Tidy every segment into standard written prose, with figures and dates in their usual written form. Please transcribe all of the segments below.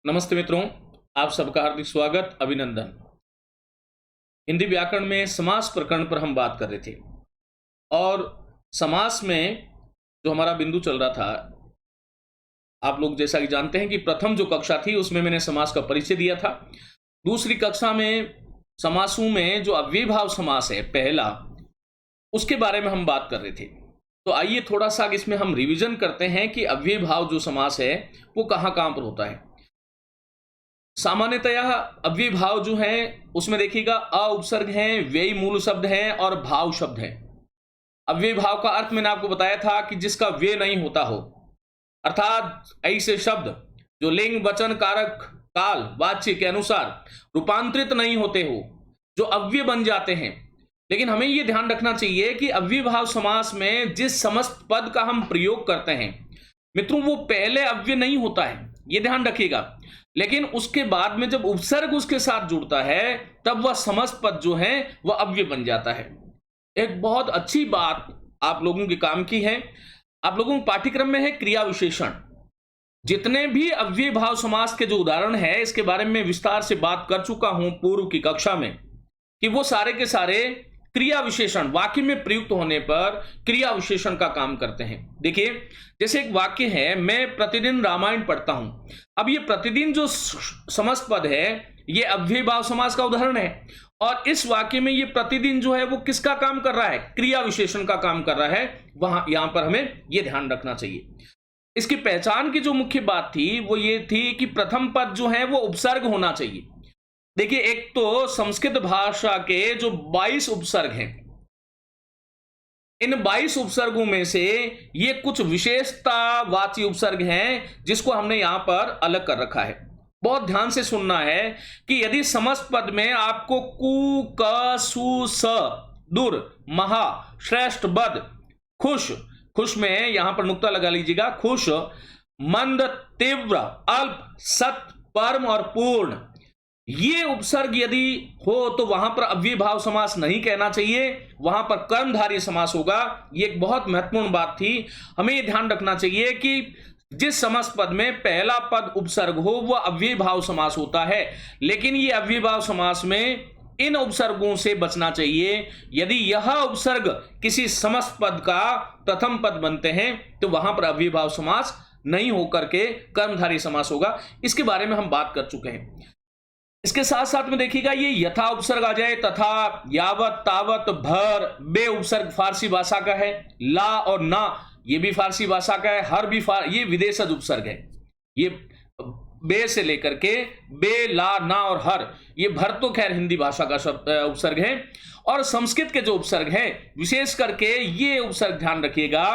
नमस्ते मित्रों, आप सबका हार्दिक स्वागत, अभिनंदन। हिंदी व्याकरण में समास प्रकरण पर हम बात कर रहे थे और समास में जो हमारा बिंदु चल रहा था, आप लोग जैसा कि जानते हैं कि प्रथम जो कक्षा थी उसमें मैंने समास का परिचय दिया था। दूसरी कक्षा में समासों में जो अव्ययीभाव समास है पहला, उसके बारे में हम बात कर रहे थे। तो आइए थोड़ा सा इसमें हम रिवीजन करते हैं कि अव्ययीभाव जो समास है वो कहाँ कहाँ पर होता है। सामान्यतया अव्ययीभाव जो है उसमें देखिएगा अ उपसर्ग है, व्ययी मूल शब्द है और भाव शब्द है। अव्ययीभाव का अर्थ मैंने आपको बताया था कि जिसका व्यय नहीं होता हो, अर्थात ऐसे शब्द जो लिंग वचन कारक काल वाच्य के अनुसार रूपांतरित नहीं होते हो, जो अव्यय बन जाते हैं। लेकिन हमें यह ध्यान रखना चाहिए कि अव्ययीभाव समास में जिस समस्त पद का हम प्रयोग करते हैं मित्रों, वो पहले अव्यय नहीं होता है, यह ध्यान रखिएगा। लेकिन उसके बाद में जब उपसर्ग उसके साथ जुड़ता है तब वह समस्त पद जो है वह अव्यय बन जाता है। एक बहुत अच्छी बात आप लोगों के काम की है, आप लोगों के पाठ्यक्रम में है क्रिया विशेषण। जितने भी अव्ययीभाव समास के जो उदाहरण है इसके बारे में विस्तार से बात कर चुका हूं पूर्व की कक्षा में कि वो सारे के सारे क्रिया विशेषण वाक्य में प्रयुक्त होने पर क्रिया विशेषण का काम करते हैं। देखिए, जैसे एक वाक्य है, मैं प्रतिदिन रामायण पढ़ता हूं। अब ये प्रतिदिन जो समस्त पद है ये अव्ययीभाव समास का उदाहरण है और इस वाक्य में ये प्रतिदिन जो है वो किसका काम कर रहा है? क्रिया विशेषण का काम कर रहा है। वहां यहां पर हमें यह ध्यान रखना चाहिए। इसकी पहचान की जो मुख्य बात थी वो ये थी कि प्रथम पद जो है वो उपसर्ग होना चाहिए। देखिए, एक तो संस्कृत भाषा के जो 22 उपसर्ग हैं, इन 22 उपसर्गों में से ये कुछ विशेषतावाची उपसर्ग हैं जिसको हमने यहां पर अलग कर रखा है। बहुत ध्यान से सुनना है कि यदि समस्त पद में आपको कु क सु स दुर महा श्रेष्ठ बद खुश, खुश में यहां पर नुक्ता लगा लीजिएगा, खुश मंद तीव्र अल्प सत परम और पूर्ण, ये उपसर्ग यदि हो तो वहां पर अव्ययीभाव समास नहीं कहना चाहिए, वहां पर कर्मधारय समास होगा। ये एक बहुत महत्वपूर्ण बात थी। हमें यह ध्यान रखना चाहिए कि जिस समस्त पद में पहला पद उपसर्ग हो वह अव्ययीभाव समास होता है। लेकिन ये अव्ययीभाव समास में इन उपसर्गों से बचना चाहिए। यदि यह उपसर्ग किसी समस्त पद का प्रथम पद बनते हैं तो वहां पर अव्ययीभाव समास नहीं होकर के कर्मधारय समास होगा। इसके बारे में हम बात कर चुके हैं। इसके साथ साथ में देखिएगा, ये यथा उपसर्ग आ जाए, तथा, यावत, तावत, भर, बे उपसर्ग फारसी भाषा का है, ला और ना ये भी फारसी भाषा का है, हर भी ये विदेशज उपसर्ग है। ये बे से लेकर के बे, ला, ना और हर, ये भर तो खैर हिंदी भाषा का शब्द उपसर्ग है। और संस्कृत के जो उपसर्ग है विशेष करके ये उपसर्ग ध्यान रखिएगा।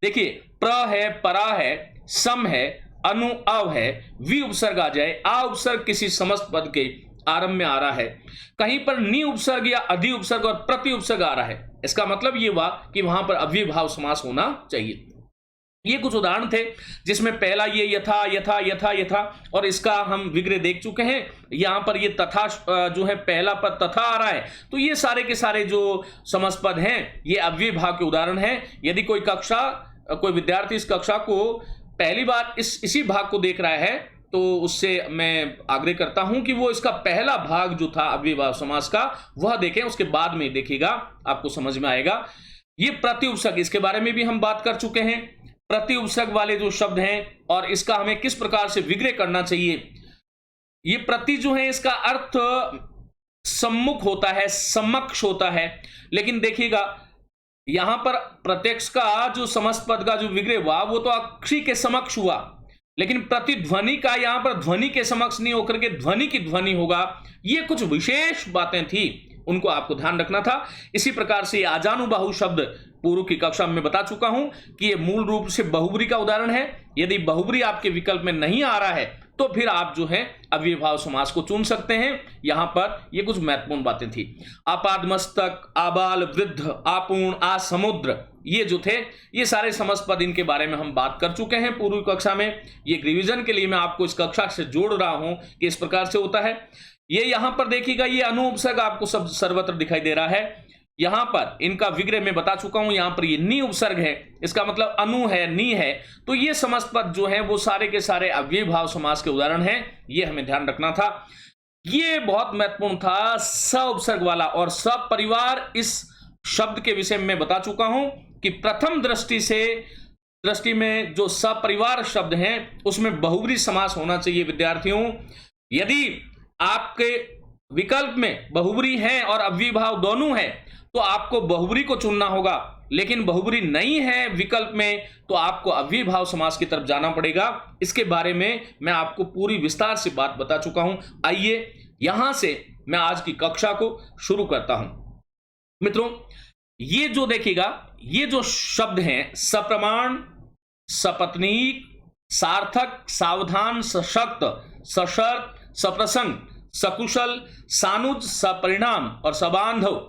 देखिए, प्र है, परा है, सम है, अनु अव है, वी उपसर्ग आ जाए, आ उपसर्ग किसी समस्त पद के आरंभ में आ रहा है, कहीं पर नि उपसर्ग या अधि उपसर्ग और प्रति उपसर्ग आ रहा है, इसका मतलब ये हुआ कि वहां पर अव्ययीभाव समास होना चाहिए। ये कुछ उदाहरण थे जिसमें पहला ये यथा यथा यथा यथा, और इसका हम विग्रह देख चुके हैं। यहां पर ये तथा जो है पहला पद तथा आ रहा है, तो ये सारे के सारे जो समस्त पद हैं ये अव्ययीभाव के उदाहरण हैं। यदि कोई विद्यार्थी इस कक्षा को पहली बार इसी भाग को देख रहा है तो उससे मैं आग्रह करता हूं कि वो इसका पहला भाग जो था अव्ययीभाव समास का वह देखें, उसके बाद में देखिएगा आपको समझ में आएगा। ये प्रति उपसर्ग, इसके बारे में भी हम बात कर चुके हैं। प्रति उपसर्ग वाले जो शब्द हैं और इसका हमें किस प्रकार से विग्रह करना चाहिए। ये प्रति जो है इसका अर्थ सम्मुख होता है, समक्ष होता है, लेकिन देखिएगा यहां पर प्रत्यक्ष का जो समस्त पद का जो विग्रह हुआ वो तो अक्षी के समक्ष हुआ, लेकिन प्रतिध्वनि का यहां पर ध्वनि के समक्ष नहीं होकर के ध्वनि की ध्वनि होगा। ये कुछ विशेष बातें थी, उनको आपको ध्यान रखना था। इसी प्रकार से आजानुबाहु शब्द पूर्व की कक्षा में बता चुका हूं कि ये मूल रूप से बहुब्री का उदाहरण है। यदि बहुब्री आपके विकल्प में नहीं आ रहा है तो फिर आप जो है अव्ययीभाव समास को चुन सकते हैं। यहां पर ये कुछ महत्वपूर्ण बातें थी। आपादमस्तक, आबाल, वृद्ध, आपूर्ण, आसमुद्र, ये जो थे ये सारे समस्त पद, इनके बारे में हम बात कर चुके हैं पूर्व कक्षा में। ये रिवीजन के लिए मैं आपको इस कक्षा से जोड़ रहा हूं कि इस प्रकार से होता है। ये यहां पर देखिएगा, ये अनु उपसर्ग आपको सब सर्वत्र दिखाई दे रहा है। यहां पर इनका विग्रह मैं बता चुका हूं, यहां पर ये नी उपसर्ग है, इसका मतलब अनु है, नी है, तो ये समस्त पद जो है वो सारे के सारे अव्ययीभाव समास के उदाहरण हैं, ये हमें ध्यान रखना था। ये बहुत महत्वपूर्ण था स उपसर्ग वाला, और सपरिवार इस शब्द के विषय में मैं बता चुका हूं कि प्रथम दृष्टि में जो सपरिवार शब्द हैं उसमें बहुब्री समास होना चाहिए विद्यार्थियों। यदि आपके विकल्प में बहुब्री है और अव्ययीभाव दोनों है तो आपको बहुब्री को चुनना होगा, लेकिन बहुब्री नहीं है विकल्प में तो आपको अव्ययीभाव समास की तरफ जाना पड़ेगा। इसके बारे में मैं आपको पूरी विस्तार से बात बता चुका हूं। आइए यहां से मैं आज की कक्षा को शुरू करता हूं। मित्रों, ये जो देखिएगा, ये जो शब्द हैं सप्रमाण, सपत्नीक, सार्थक, सावधान, सशक्त, सशर्त, सप्रसंग, सकुशल, सानुज, सपरिणाम और सबांधव,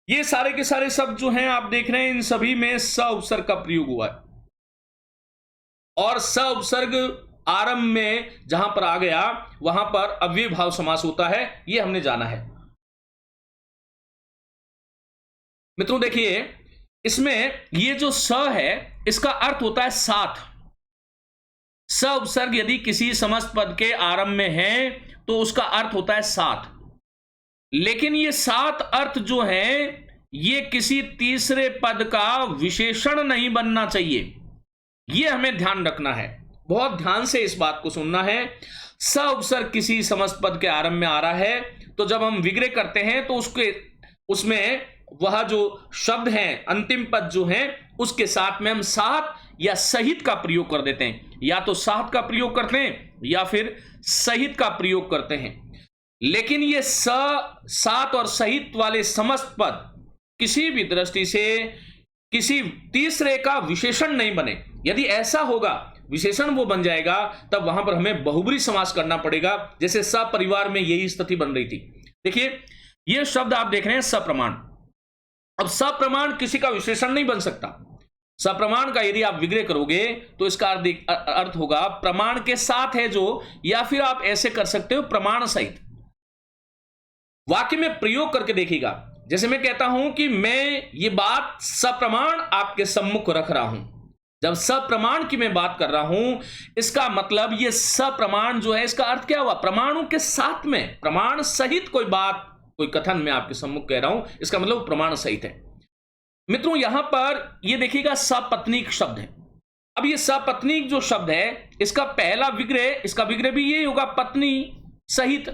ये सारे के सारे शब्द जो हैं आप देख रहे हैं, इन सभी में स उपसर्ग का प्रयोग हुआ है, और स उपसर्ग आरंभ में जहां पर आ गया वहां पर अव्ययीभाव समास होता है, ये हमने जाना है। मित्रों देखिए, इसमें ये जो स है इसका अर्थ होता है साथ। स उपसर्ग यदि किसी समस्त पद के आरंभ में है तो उसका अर्थ होता है साथ, लेकिन ये सात अर्थ जो है ये किसी तीसरे पद का विशेषण नहीं बनना चाहिए, ये हमें ध्यान रखना है, बहुत ध्यान से इस बात को सुनना है। स उपसर्ग किसी समस्त पद के आरंभ में आ रहा है तो जब हम विग्रह करते हैं तो उसमें वह जो शब्द हैं अंतिम पद जो है उसके साथ में हम साथ या सहित का प्रयोग कर देते हैं, या तो साथ का प्रयोग करते हैं या फिर सहित का प्रयोग करते हैं। लेकिन ये साथ और सहित वाले समस्त पद किसी भी दृष्टि से किसी तीसरे का विशेषण नहीं बने। यदि ऐसा होगा, विशेषण वो बन जाएगा, तब वहां पर हमें बहुब्री समास करना पड़ेगा, जैसे सपरिवार में यही स्थिति बन रही थी। देखिए ये शब्द आप देख रहे हैं सप्रमाण। अब सप्रमाण किसी का विशेषण नहीं बन सकता। सप्रमाण का यदि आप विग्रह करोगे तो इसका अर्थ होगा प्रमाण के साथ है जो, या फिर आप ऐसे कर सकते हो प्रमाण सहित। वाक्य में प्रयोग करके देखिएगा, जैसे मैं कहता हूं कि मैं ये बात सप्रमाण आपके सम्मुख रख रहा हूं। जब सप्रमाण की मैं बात कर रहा हूं, इसका मतलब ये सप्रमाण जो है इसका अर्थ क्या हुआ, प्रमाणों के साथ में, प्रमाण सहित कोई बात, कोई कथन मैं आपके सम्मुख कह रहा हूं, इसका मतलब प्रमाण सहित है। मित्रों यहां पर ये देखिएगा सपत्नीक शब्द है। अब ये सपत्नीक जो शब्द है इसका पहला विग्रह, इसका विग्रह भी ये होगा पत्नी सहित।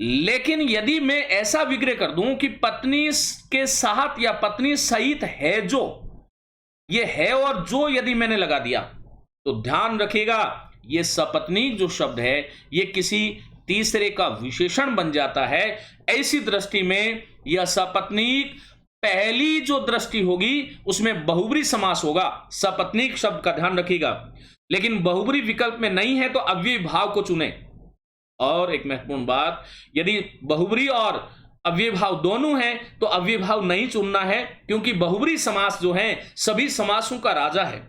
लेकिन यदि मैं ऐसा विग्रह कर दूं कि पत्नी के साथ या पत्नी सहित है जो, ये है और जो यदि मैंने लगा दिया तो ध्यान रखिएगा ये सपत्नीक जो शब्द है ये किसी तीसरे का विशेषण बन जाता है। ऐसी दृष्टि में यह सपत्नीक पहली जो दृष्टि होगी उसमें बहुब्री समास होगा। सपत्नीक शब्द का ध्यान रखिएगा, लेकिन बहुब्री विकल्प में नहीं है तो अव्ययीभाव को चुने। और एक महत्वपूर्ण बात, यदि बहुब्री और अव्ययीभाव दोनों हैं तो अव्ययीभाव नहीं चुनना है, क्योंकि बहुब्री समास जो है सभी समासों का राजा है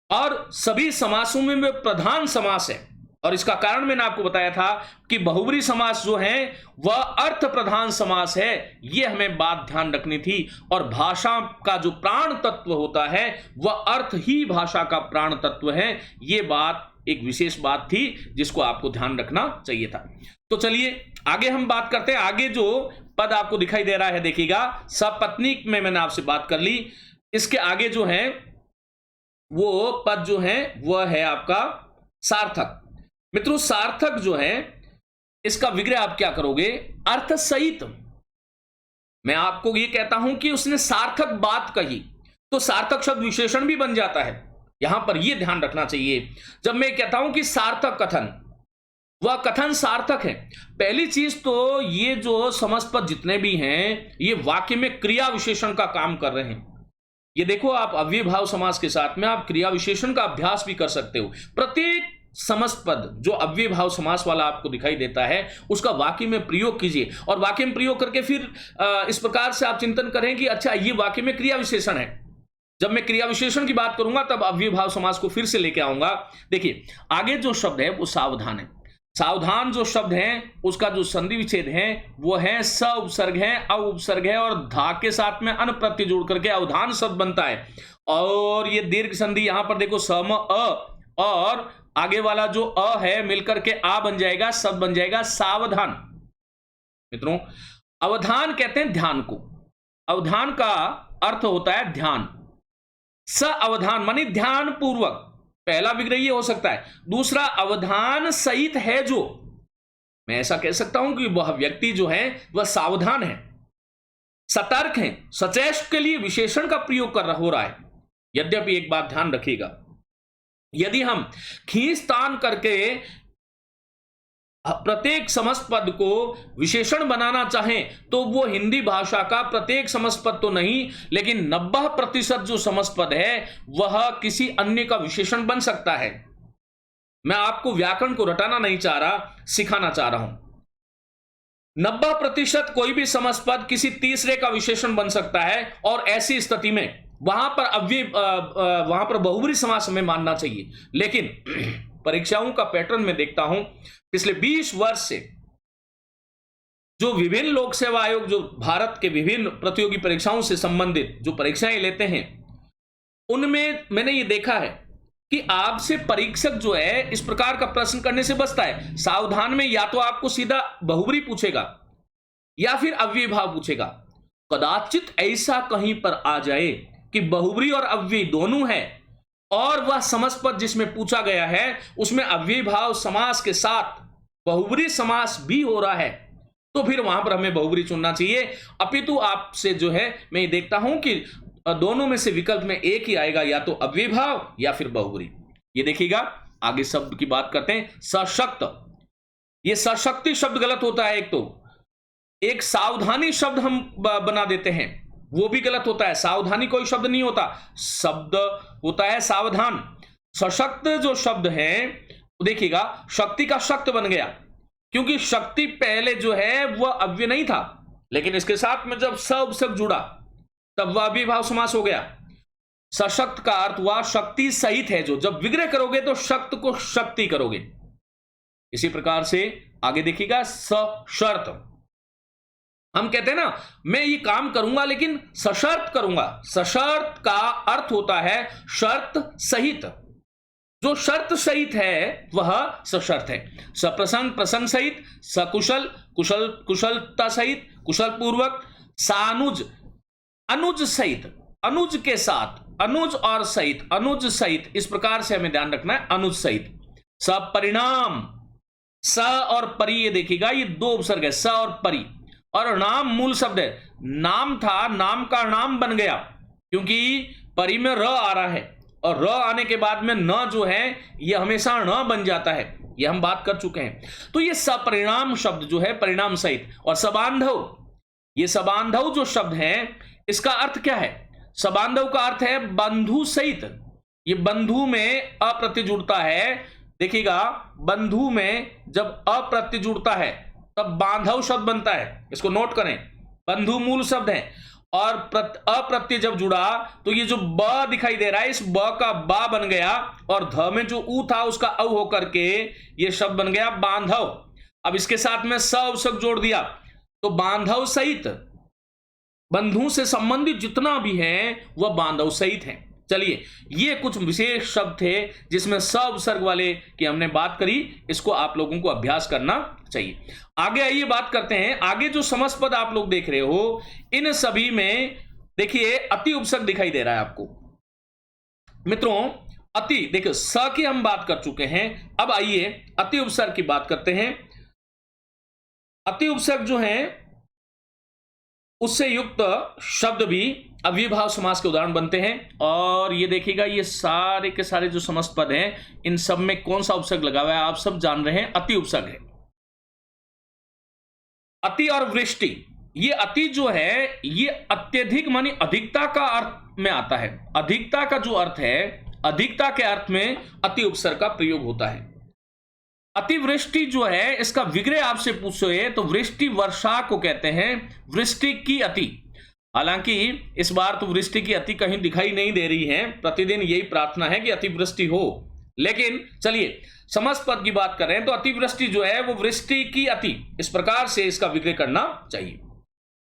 और सभी समासों में प्रधान समास है। और इसका कारण मैंने आपको बताया था कि बहुब्री समास जो है वह अर्थ प्रधान समास है, यह हमें बात ध्यान रखनी थी। और भाषा का जो प्राण तत्व होता है वह अर्थ ही भाषा का प्राण तत्व है, यह बात एक विशेष बात थी जिसको आपको ध्यान रखना चाहिए था। तो चलिए आगे हम बात करते हैं। आगे जो पद आपको दिखाई दे रहा है देखिएगा, सपत्नीक में मैंने आपसे बात कर ली, इसके आगे जो है वो पद जो है वह है आपका सार्थक। मित्रों सार्थक जो है इसका विग्रह आप क्या करोगे, अर्थ सहित। मैं आपको ये कहता हूं कि उसने सार्थक बात कही तो सार्थक शब्द विशेषण भी बन जाता है, यहां पर यह ध्यान रखना चाहिए। जब मैं कहता हूं कि सार्थक कथन, वह कथन सार्थक है। पहली चीज तो ये जो समस्त पद जितने भी हैं ये वाक्य में क्रिया विशेषण का काम कर रहे हैं। ये देखो, आप अव्ययीभाव समास के साथ में आप क्रिया विशेषण का अभ्यास भी कर सकते हो। प्रत्येक समस्त पद जो अव्ययीभाव समास वाला आपको दिखाई देता है उसका वाक्य में प्रयोग कीजिए, और वाक्य में प्रयोग करके फिर इस प्रकार से आप चिंतन करें कि अच्छा ये वाक्य में क्रिया विशेषण है। जब मैं क्रिया विशेषण की बात करूंगा तब अव्ययीभाव समास को फिर से लेके आऊंगा। देखिए आगे जो शब्द है वो सावधान है। सावधान जो शब्द है उसका जो संधि विच्छेद है वो है स उपसर्ग है, अ उपसर्ग है और धा के साथ में अन प्रत्यय जोड़ करके अवधान शब्द बनता है। और ये दीर्घ संधि यहां पर देखो सम अ और आगे वाला जो अ है मिलकर के आ बन जाएगा, शब्द बन जाएगा सावधान। मित्रों, अवधान कहते हैं ध्यान को। अवधान का अर्थ होता है ध्यान। स अवधान मानी ध्यान पूर्वक, पहला विग्रह ये हो सकता है। दूसरा अवधान सहित है जो, मैं ऐसा कह सकता हूं कि वह व्यक्ति जो है वह सावधान है, सतर्क है, सचेष्ट के लिए विशेषण का प्रयोग हो रहा है। यद्यपि एक बात ध्यान रखिएगा, यदि हम खींचतान करके प्रत्येक समस्त पद को विशेषण बनाना चाहें तो वो हिंदी भाषा का प्रत्येक समस्त पद तो नहीं, लेकिन 90% जो समस्त पद है वह किसी अन्य का विशेषण बन सकता है। मैं आपको व्याकरण को रटाना नहीं चाह रहा, सिखाना चाह रहा हूं। 90% कोई भी समस्त पद किसी तीसरे का विशेषण बन सकता है और ऐसी स्थिति में वहां पर बहुब्री समास हमें मानना चाहिए। लेकिन परीक्षाओं का पैटर्न में देखता हूं पिछले 20 वर्ष से जो विभिन्न लोक सेवा आयोग जो भारत के विभिन्न प्रतियोगी परीक्षाओं से संबंधित जो परीक्षाएं लेते हैं, उनमें मैंने ये देखा है कि आपसे परीक्षक जो है इस प्रकार का प्रश्न करने से बचता है। सावधान में या तो आपको सीधा बहुब्री पूछेगा या फिर अव्ययी भाव पूछेगा। कदाचित ऐसा कहीं पर आ जाए कि बहुब्री और अव्ययी दोनों है और वह समस्त पद जिसमें पूछा गया है उसमें अव्ययी भाव समास के साथ बहुब्री समास भी हो रहा है, तो फिर वहां पर हमें बहुब्री चुनना चाहिए। अपितु आपसे जो है मैं ये देखता हूं कि दोनों में से विकल्प में एक ही आएगा, या तो अव्ययी भाव या फिर बहुब्री। ये देखिएगा, आगे शब्द की बात करते हैं। सशक्त, ये सशक्ति शब्द गलत होता है। एक सावधानी शब्द हम बना देते हैं, वो भी गलत होता है। सावधानी कोई शब्द नहीं होता, शब्द होता है सावधान। सशक्त जो शब्द है देखिएगा, शक्ति का शक्त बन गया क्योंकि शक्ति पहले जो है वह अव्यय नहीं था, लेकिन इसके साथ में जब स उपसर्ग जुड़ा तब वह अव्ययीभाव समास हो गया। सशक्त का अर्थ हुआ शक्ति सहित है जो, जब विग्रह करोगे तो शक्त को शक्ति करोगे। इसी प्रकार से आगे देखिएगा, सशर्त। हम कहते हैं ना, मैं ये काम करूंगा लेकिन सशर्त करूंगा। सशर्त का अर्थ होता है शर्त सहित। जो शर्त सहित है वह सशर्त है। सप्रसन्न प्रसन्न सहित, सकुशल कुशलता सहित, कुशल पूर्वक, सानुज अनुज सहित, अनुज के साथ, अनुज और सहित, अनुज सहित, इस प्रकार से हमें ध्यान रखना है, अनुज सहित। सपरिणाम, स और परि, ये देखिएगा ये दो उपसर्ग है, स और परि। और नाम मूल शब्द है, नाम था, नाम का नाम बन गया क्योंकि परि में र आ रहा है और र आने के बाद में न जो है ये हमेशा न बन जाता है, ये हम बात कर चुके हैं। तो ये सपरिणाम शब्द जो है परिणाम सहित। और सबांधव, ये सबांधव जो शब्द है इसका अर्थ क्या है? सबांधव का अर्थ है बंधु सहित। ये बंधु में अप्रत्यय जुड़ता है, देखिएगा बंधु में जब अप्रत्यय जुड़ता है तब बांधव शब्द बनता है, इसको नोट करें। बंधु मूल शब्द है और अप्रत्यय जब जुड़ा तो ये जो ब दिखाई दे रहा है इस ब का बा बन गया और ध में जो ऊ था उसका औ होकर के ये शब्द बन गया बांधव। अब इसके साथ में स उपसर्ग जोड़ दिया तो बांधव सहित, बंधु से संबंधित जितना भी है वह बांधव सहित है। चलिए, ये कुछ विशेष शब्द थे जिसमें स उपसर्ग वाले की हमने बात करी, इसको आप लोगों को अभ्यास करना चाहिए। आगे आइए बात करते हैं। आगे जो समस्त पद आप लोग देख रहे हो इन सभी में देखिए अति उपसर्ग दिखाई दे रहा है आपको। मित्रों अति, देखिए स की हम बात कर चुके हैं, अब आइए अति उपसर्ग की बात करते हैं। अति उपसर्ग जो है उससे युक्त शब्द भी अव्ययीभाव समास के उदाहरण बनते हैं। और ये देखिएगा ये सारे के सारे जो समस्त पद हैं इन सब में कौन सा उपसर्ग लगा हुआ है आप सब जान रहे हैं, अति उपसर्ग है। अति और वृष्टि, ये अति जो है ये अत्यधिक मानी अधिकता का अर्थ में आता है। अधिकता का जो अर्थ है, अधिकता के अर्थ में अति उपसर्ग का प्रयोग होता है। अतिवृष्टि जो है इसका विग्रह आपसे पूछे तो वृष्टि वर्षा को कहते हैं, वृष्टि की अति। हालांकि इस बार तो वृष्टि की अति कहीं दिखाई नहीं दे रही है, प्रतिदिन यही प्रार्थना है कि अतिवृष्टि हो, लेकिन चलिए समस्त पद की बात कर रहे हैं तो अतिवृष्टि जो है वो वृष्टि की अति, इस प्रकार से इसका विग्रह करना चाहिए।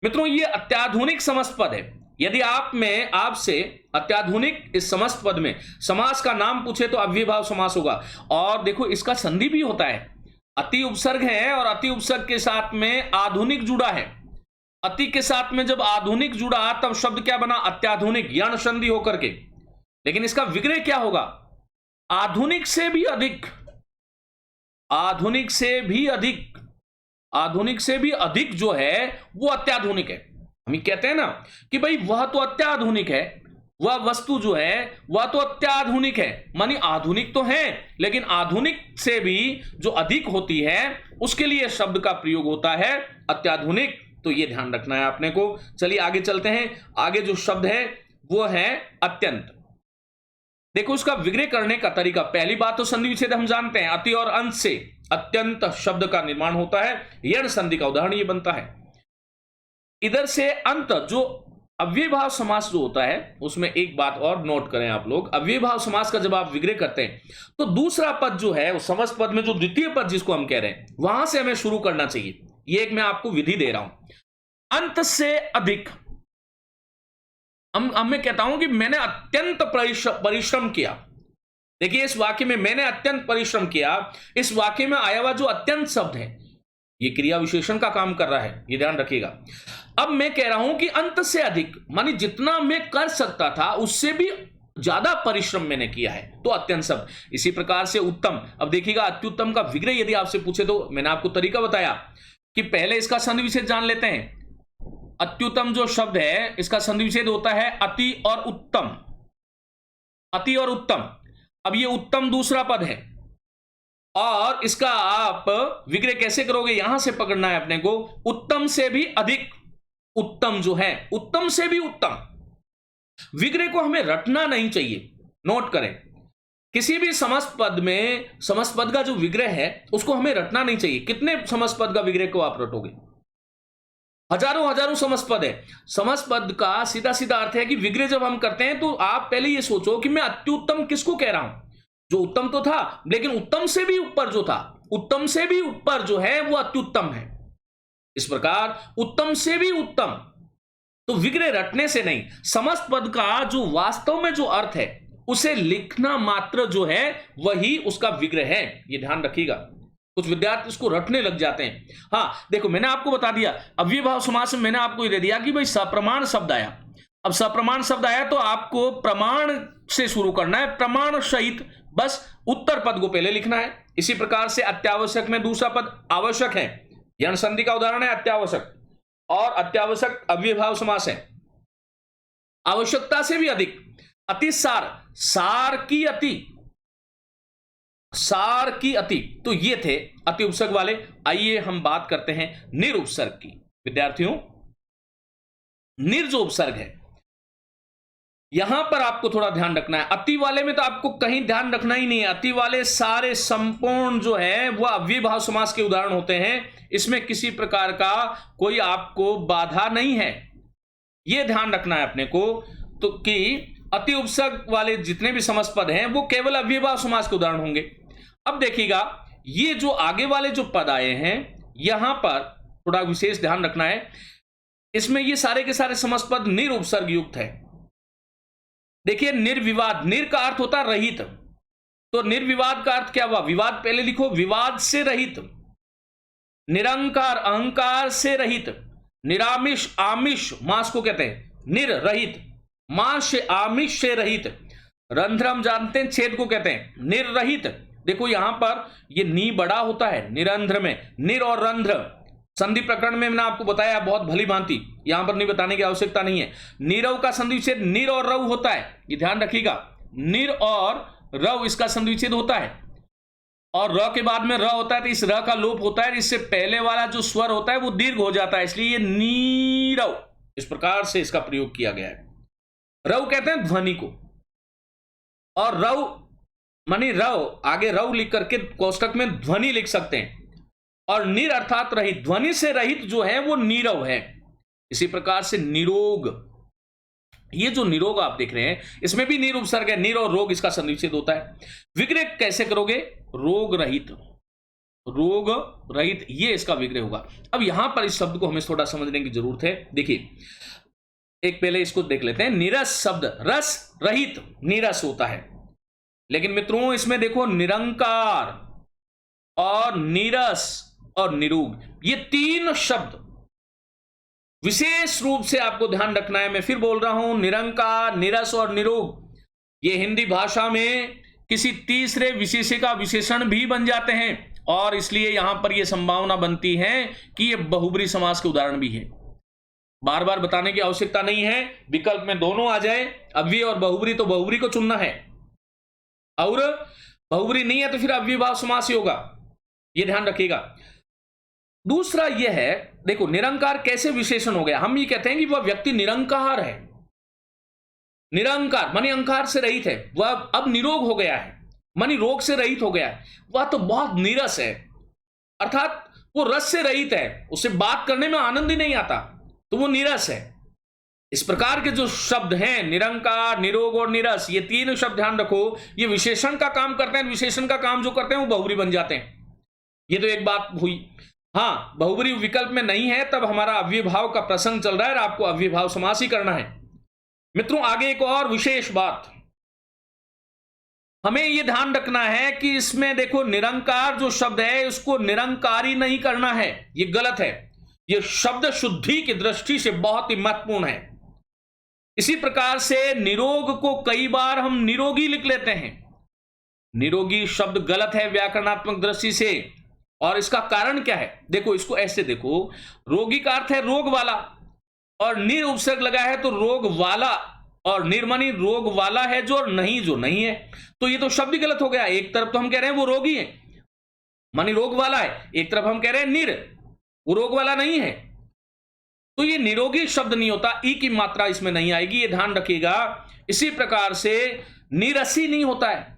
मित्रों ये अत्याधुनिक समस्त पद है। यदि आपसे अत्याधुनिक इस समस्त पद में समास का नाम पूछे तो अव्ययीभाव समास होगा। और देखो इसका संधि भी होता है, अति उपसर्ग है और अति उपसर्ग के साथ में आधुनिक जुड़ा है। अति के साथ में जब आधुनिक जुड़ा तब शब्द क्या बना, अत्याधुनिक, यण संधि होकर के। लेकिन इसका विग्रह क्या होगा, आधुनिक से भी अधिक, आधुनिक से भी अधिक, आधुनिक से भी अधिक जो है वो अत्याधुनिक है। हम कहते हैं ना कि भाई वह तो अत्याधुनिक है, वह वस्तु जो है वह तो अत्याधुनिक है, मानी आधुनिक तो है लेकिन आधुनिक से भी जो अधिक होती है उसके लिए शब्द का प्रयोग होता है अत्याधुनिक। तो ये ध्यान रखना है आपने को। चलिए आगे चलते हैं। आगे जो शब्द है वो है अत्यंत। देखो इसका विग्रह करने का तरीका, पहली बात तो संधि विच्छेद हम जानते हैं, अति और अंत से अत्यंत शब्द का निर्माण होता है। यण संधि का उदाहरण ये बनता है। इधर से अंत जो अव्ययीभाव समास जो होता है उसमें एक बात और नोट करें आप लोग, अव्ययीभाव समास का जब आप विग्रह करते हैं तो दूसरा पद जो है उस समस्त पद में जो द्वितीय पद जिसको हम कह रहे हैं वहां से हमें शुरू करना चाहिए। ये एक मैं आपको विधि दे रहा हूं। अंत से अधिक, मैं कहता हूं कि मैंने अत्यंत परिश्रम किया। देखिए इस वाक्य में मैंने अत्यंत परिश्रम किया, इस वाक्य में आया हुआ जो अत्यंत शब्द है ये क्रिया विशेषण का काम कर रहा है, ये ध्यान रखिएगा। अब मैं कह रहा हूं कि अंत से अधिक मानी जितना मैं कर सकता था उससे भी ज्यादा परिश्रम मैंने किया है, तो अत्यंत शब्द। इसी प्रकार से उत्तम, अब देखिएगा अत्युत्तम का विग्रह यदि आपसे पूछे तो मैंने आपको तरीका बताया कि पहले इसका संधि विच्छेद जान लेते हैं। अत्युत्तम जो शब्द है इसका संधि विच्छेद होता है अति और उत्तम, अति और उत्तम। अब ये उत्तम दूसरा पद है और इसका आप विग्रह कैसे करोगे, यहां से पकड़ना है अपने को। उत्तम से भी अधिक, उत्तम जो है उत्तम से भी उत्तम। विग्रह को हमें रटना नहीं चाहिए, नोट करें। किसी भी समस्त पद में समस्त पद का जो विग्रह है उसको हमें रटना नहीं चाहिए। कितने समस्त पद का विग्रह को आप रटोगे, हजारों हजारों समस्त पद है। समस्त पद का सीधा सीधा अर्थ है कि विग्रह जब हम करते हैं तो आप पहले ये सोचो कि मैं अत्युत्तम किसको कह रहा हूं। जो उत्तम तो था लेकिन उत्तम से भी ऊपर जो था, उत्तम से भी ऊपर जो है वो अत्युत्तम है। इस प्रकार उत्तम से भी उत्तम, तो विग्रह रटने से नहीं, समस्त पद का जो वास्तव में जो अर्थ है उसे लिखना मात्र जो है वही उसका विग्रह है। ये ध्यान रखिएगा। कुछ विद्यार्थी उसको रटने लग जाते हैं। हाँ देखो मैंने आपको बता दिया अव्ययीभाव समास में मैंने आपको ये दे दिया कि भाई सप्रमाण शब्द आया। अब सप्रमाण शब्द आया तो आपको प्रमाण से शुरू करना है, प्रमाण सहित बस उत्तर पद को पहले लिखना है। इसी प्रकार से अत्यावश्यक में दूसरा पद आवश्यक है, यण संधि का उदाहरण है अत्यावश्यक, और अत्यावश्यक अव्ययीभाव समास है। आवश्यकता से भी अधिक, अतिसार, सार की अति, सार की अति, तो ये थे अति उपसर्ग वाले। आइए हम बात करते हैं निरुपसर्ग की। विद्यार्थियों निर जो उपसर्ग है यहां पर आपको थोड़ा ध्यान रखना है। अति वाले में तो आपको कहीं ध्यान रखना ही नहीं है। अति वाले सारे संपूर्ण जो है वह अव्ययीभाव समास के उदाहरण होते हैं। इसमें किसी प्रकार का कोई आपको बाधा नहीं है, यह ध्यान रखना है अपने को। तो कि अति उपसर्ग वाले जितने भी समस्त पद हैं वो केवल अव्ययीभाव समास के उदाहरण होंगे। अब देखिएगा ये जो आगे वाले जो पद आए हैं यहां पर थोड़ा विशेष ध्यान रखना है। इसमें ये सारे के सारे समस्त पद निर उपसर्ग युक्त है। देखिए निर्विवाद, निर का अर्थ होता है रहित, तो निर्विवाद का अर्थ क्या हुआ, विवाद पहले लिखो, विवाद से रहित। निरंकार अहंकार से रहित, निरामिष आमिष मांस को कहते हैं निर्रहित, मांस से आमिष से रहित। रंध्र हम जानते हैं छेद को कहते हैं निर्रहित। देखो यहां पर ये नी बड़ा होता है निरंध्र में, निर और रंध्र संधि प्रकरण में मैंने आपको बताया बहुत भली भांति, यहां पर नहीं बताने की आवश्यकता नहीं है। नीरव का संधि विच्छेद निर और रव होता है, ये ध्यान रखिएगा। निर और रव इसका संधि विच्छेद होता है और र के बाद में र होता है तो इस र का लोप होता है, इससे पहले वाला जो स्वर होता है वो दीर्घ हो जाता है, इसलिए ये नीरव इस प्रकार से इसका प्रयोग किया गया है। रव कहते हैं ध्वनि को, और रव मानी रव आगे रव लिख करके कोष्टक में ध्वनि लिख सकते हैं। और निर अर्थात रहित, ध्वनि से रहित जो है वो नीरव है। इसी प्रकार से निरोग, ये जो निरोग आप देख रहे हैं, इसमें भी निर उपसर्ग है, निर और रोग इसका सन्निच्छेद होता है। विग्रह कैसे करोगे? रोग रहित, रोग रहित, ये इसका विग्रह होगा। अब यहां पर इस शब्द को हमें थोड़ा समझने की जरूरत है। देखिए, एक पहले इसको देख लेते हैं। निरस शब्द, रस रहित नीरस होता है, लेकिन मित्रों इसमें देखो निरंकार और नीरस और निरूग, ये तीन शब्द विशेष रूप से आपको ध्यान रखना है। मैं फिर बोल रहा हूं, निरंकार, निरस और निरूग, ये हिंदी भाषा में किसी तीसरे विशेष्य का विशेषण भी बन जाते हैं, और इसलिए यहां पर यह संभावना बनती है कि ये बहुब्री समास के उदाहरण भी है। बार बार बताने की आवश्यकता नहीं है, विकल्प में दोनों आ जाए, अव्यय और बहुब्री, तो बहुब्री को चुनना है, और बहुब्री नहीं है तो फिर अव्ययभाव समास ही होगा, यह ध्यान रखिएगा। दूसरा यह है, देखो निरंकार कैसे विशेषण हो गया? हम ये कहते हैं कि वह व्यक्ति निरंकार है, निरंकार मानी अंकार से रहित है, वह अब निरोग हो गया है, मानी रोग से रहित हो गया है, वह तो बहुत नीरस है, अर्थात वो रस से रहित है, उसे बात करने में आनंद ही नहीं आता, तो वो नीरस है। इस प्रकार के जो शब्द हैं, निरंकार, निरोग और नीरस, ये तीन शब्द ध्यान रखो, ये विशेषण का काम करते हैं। विशेषण का काम जो करते हैं वो बहुब्री बन जाते हैं। ये तो एक बात हुई। हाँ, बहुब्री विकल्प में नहीं है, तब हमारा अव्ययभाव का प्रसंग चल रहा है और आपको अव्ययभाव समास ही करना है। मित्रों आगे एक और विशेष बात हमें यह ध्यान रखना है कि इसमें देखो निरंकार जो शब्द है उसको निरंकारी नहीं करना है, यह गलत है। यह शब्द शुद्धि की दृष्टि से बहुत ही महत्वपूर्ण है। इसी प्रकार से निरोग को कई बार हम निरोगी लिख लेते हैं। निरोगी शब्द गलत है व्याकरणात्मक दृष्टि से, और इसका कारण क्या है? देखो इसको ऐसे देखो, रोगी का अर्थ है रोग वाला, और निर उपसर्ग लगा है तो रोग वाला, और निर्मनी रोग वाला है जो नहीं है, तो ये तो शब्द ही गलत हो गया। एक तरफ तो हम कह रहे हैं वो रोगी है, मानी रोग वाला है, एक तरफ हम कह रहे हैं निर, वो रोग वाला नहीं है, तो ये निरोगी शब्द नहीं होता, ई की मात्रा इसमें नहीं आएगी, ये ध्यान रखिएगा। इसी प्रकार से निरसी नहीं होता है,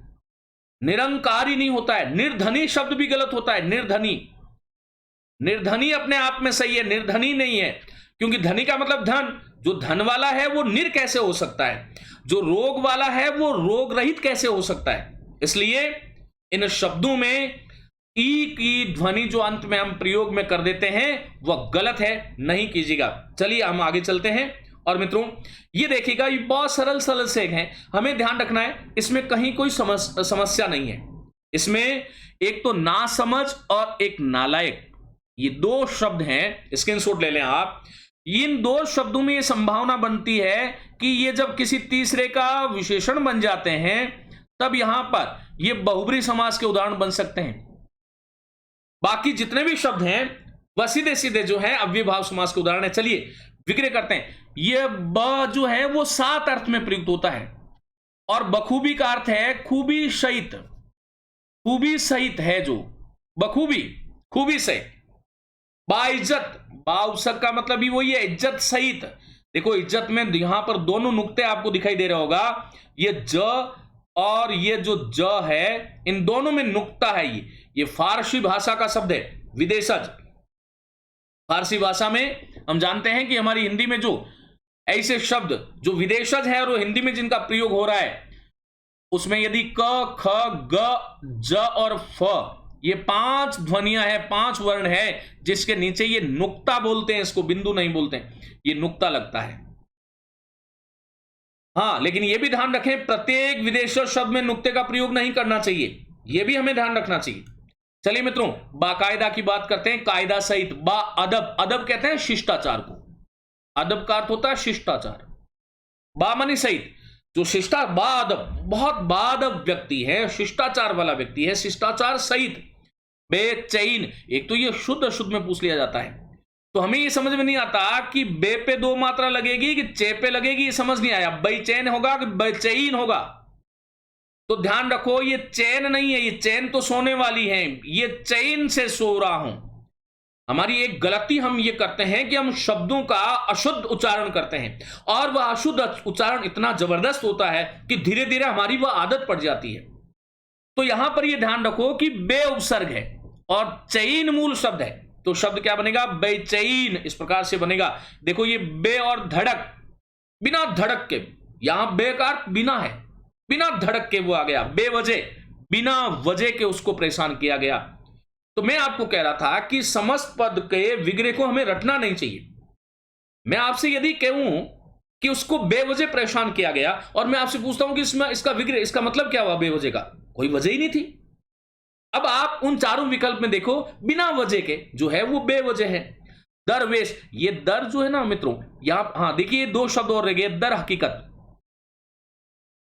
निरंकारी नहीं होता है, निर्धनी शब्द भी गलत होता है। निर्धनी, निर्धनी अपने आप में सही है, निर्धनी नहीं है, क्योंकि धनी का मतलब धन, जो धन वाला है वो निर कैसे हो सकता है, जो रोग वाला है वो रोग रहित कैसे हो सकता है। इसलिए इन शब्दों में ई की ध्वनि जो अंत में हम प्रयोग में कर देते हैं वह गलत है, नहीं कीजिएगा। चलिए हम आगे चलते हैं। और मित्रों ये देखिएगा, ये बहुत सरल सरल से है, हमें ध्यान रखना है, इसमें कहीं कोई समस्या नहीं है। इसमें एक तो नासमझ और एक नालायक, ये दो शब्द हैं, स्क्रीनशॉट ले लें आप। इन दो शब्दों में यह संभावना बनती है कि ये जब किसी तीसरे का विशेषण बन जाते हैं तब यहां पर ये बहुब्री समास के उदाहरण बन सकते हैं। बाकी जितने भी शब्द हैं वह सीधे सीधे जो है अव्ययभाव समास के उदाहरण है। चलिए विग्रह करते हैं। यह ब जो है वो 7 अर्थ में प्रयुक्त होता है, और बखूबी का अर्थ है खूबी सहित, खूबी सहित है, जो बखूबी, खूबी से। बाइज्जत, बाउसक का मतलब भी वही है, इज्जत सहित। देखो इज्जत में यहां पर दोनों नुक्ते आपको दिखाई दे रहा होगा, ये ज और ये जो ज है, इन दोनों में नुक्ता है। ये फारसी भाषा का शब्द है, विदेशज। फारसी भाषा में हम जानते हैं कि हमारी हिंदी में जो ऐसे शब्द जो विदेशज है और वो हिंदी में जिनका प्रयोग हो रहा है, उसमें यदि क, ख, ग, ज और फ, ये 5 ध्वनियां हैं, 5 वर्ण है, जिसके नीचे ये नुक्ता बोलते हैं, इसको बिंदु नहीं बोलते हैं, ये नुक्ता लगता है। हाँ, लेकिन ये भी ध्यान रखें, प्रत्येक विदेशज शब्द में नुक्ते का प्रयोग नहीं करना चाहिए, ये भी हमें ध्यान रखना चाहिए। चलिए मित्रों बाकायदा की बात करते हैं, कायदा सहित। बा अदब, अदब कहते हैं शिष्टाचार को, अदब का अर्थ होता है शिष्टाचार। बा मानी सहित, जो शिष्टा, बा अदब, बहुत बादब व्यक्ति है, शिष्टाचार वाला व्यक्ति है, शिष्टाचार सहित। बेचैन, एक तो ये शुद्ध अशुद्ध में पूछ लिया जाता है, तो हमें ये समझ में नहीं आता कि बे पे 2 मात्रा लगेगी कि चे पे लगेगी, ये समझ नहीं आया। बेचैन होगा कि बेचैन होगा, तो ध्यान रखो ये चैन नहीं है, ये चैन तो सोने वाली है, ये चैन से सो रहा हूं। हमारी एक गलती हम ये करते हैं कि हम शब्दों का अशुद्ध उच्चारण करते हैं, और वह अशुद्ध उच्चारण इतना जबरदस्त होता है कि धीरे धीरे हमारी वह आदत पड़ जाती है। तो यहां पर यह ध्यान रखो कि बे उपसर्ग है और चैन मूल शब्द है, तो शब्द क्या बनेगा? बेचैन, इस प्रकार से बनेगा। देखो ये बे और धड़क, बिना धड़क के, यहां बे का अर्थ बिना है, बिना धड़क के वो आ गया, बेवजह, बिना वजह के उसको परेशान किया गया। तो मैं आपको कह रहा था कि समस्त पद के विग्रह को हमें रटना नहीं चाहिए। मैं आपसे यदि कहूं कि उसको बेवजह परेशान किया गया, और मैं आपसे पूछता हूं कि इसमें इसका विग्रह, इसका मतलब क्या हुआ बेवजह का? कोई वजह ही नहीं थी। अब आप उन चारों विकल्प में देखो, बिना वजह के जो है वो बेवजह है। दरवेश, ये दर जो है ना मित्रों, यहां हां देखिए दो शब्द और रह गए, दर हकीकत।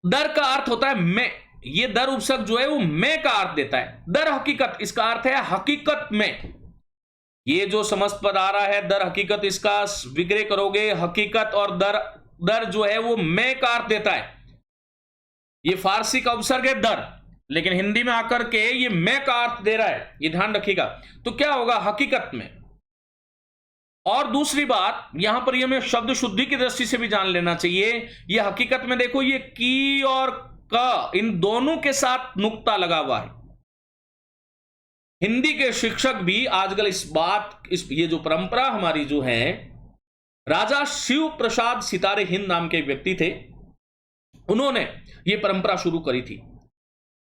दर का अर्थ होता है मैं, ये दर उपसर्ग जो है वो मैं का अर्थ देता है। दर हकीकत, इसका अर्थ है हकीकत में। ये जो समस्त पद आ रहा है दर हकीकत, इसका विग्रह करोगे हकीकत, और दर, दर जो है वो मैं का अर्थ देता है। ये फारसी का उपसर्ग है दर, लेकिन हिंदी में आकर के ये मैं का अर्थ दे रहा है, ये ध्यान रखिएगा। तो क्या होगा हकीकत में। और दूसरी बात, यहां पर ये हमें शब्द शुद्धि की दृष्टि से भी जान लेना चाहिए। ये हकीकत में देखो, ये की और का, इन दोनों के साथ नुक्ता लगा हुआ है। हिंदी के शिक्षक भी आजकल इस बात, ये जो परंपरा हमारी जो है, राजा शिव प्रसाद सितारे हिंद नाम के व्यक्ति थे, उन्होंने ये परंपरा शुरू करी थी।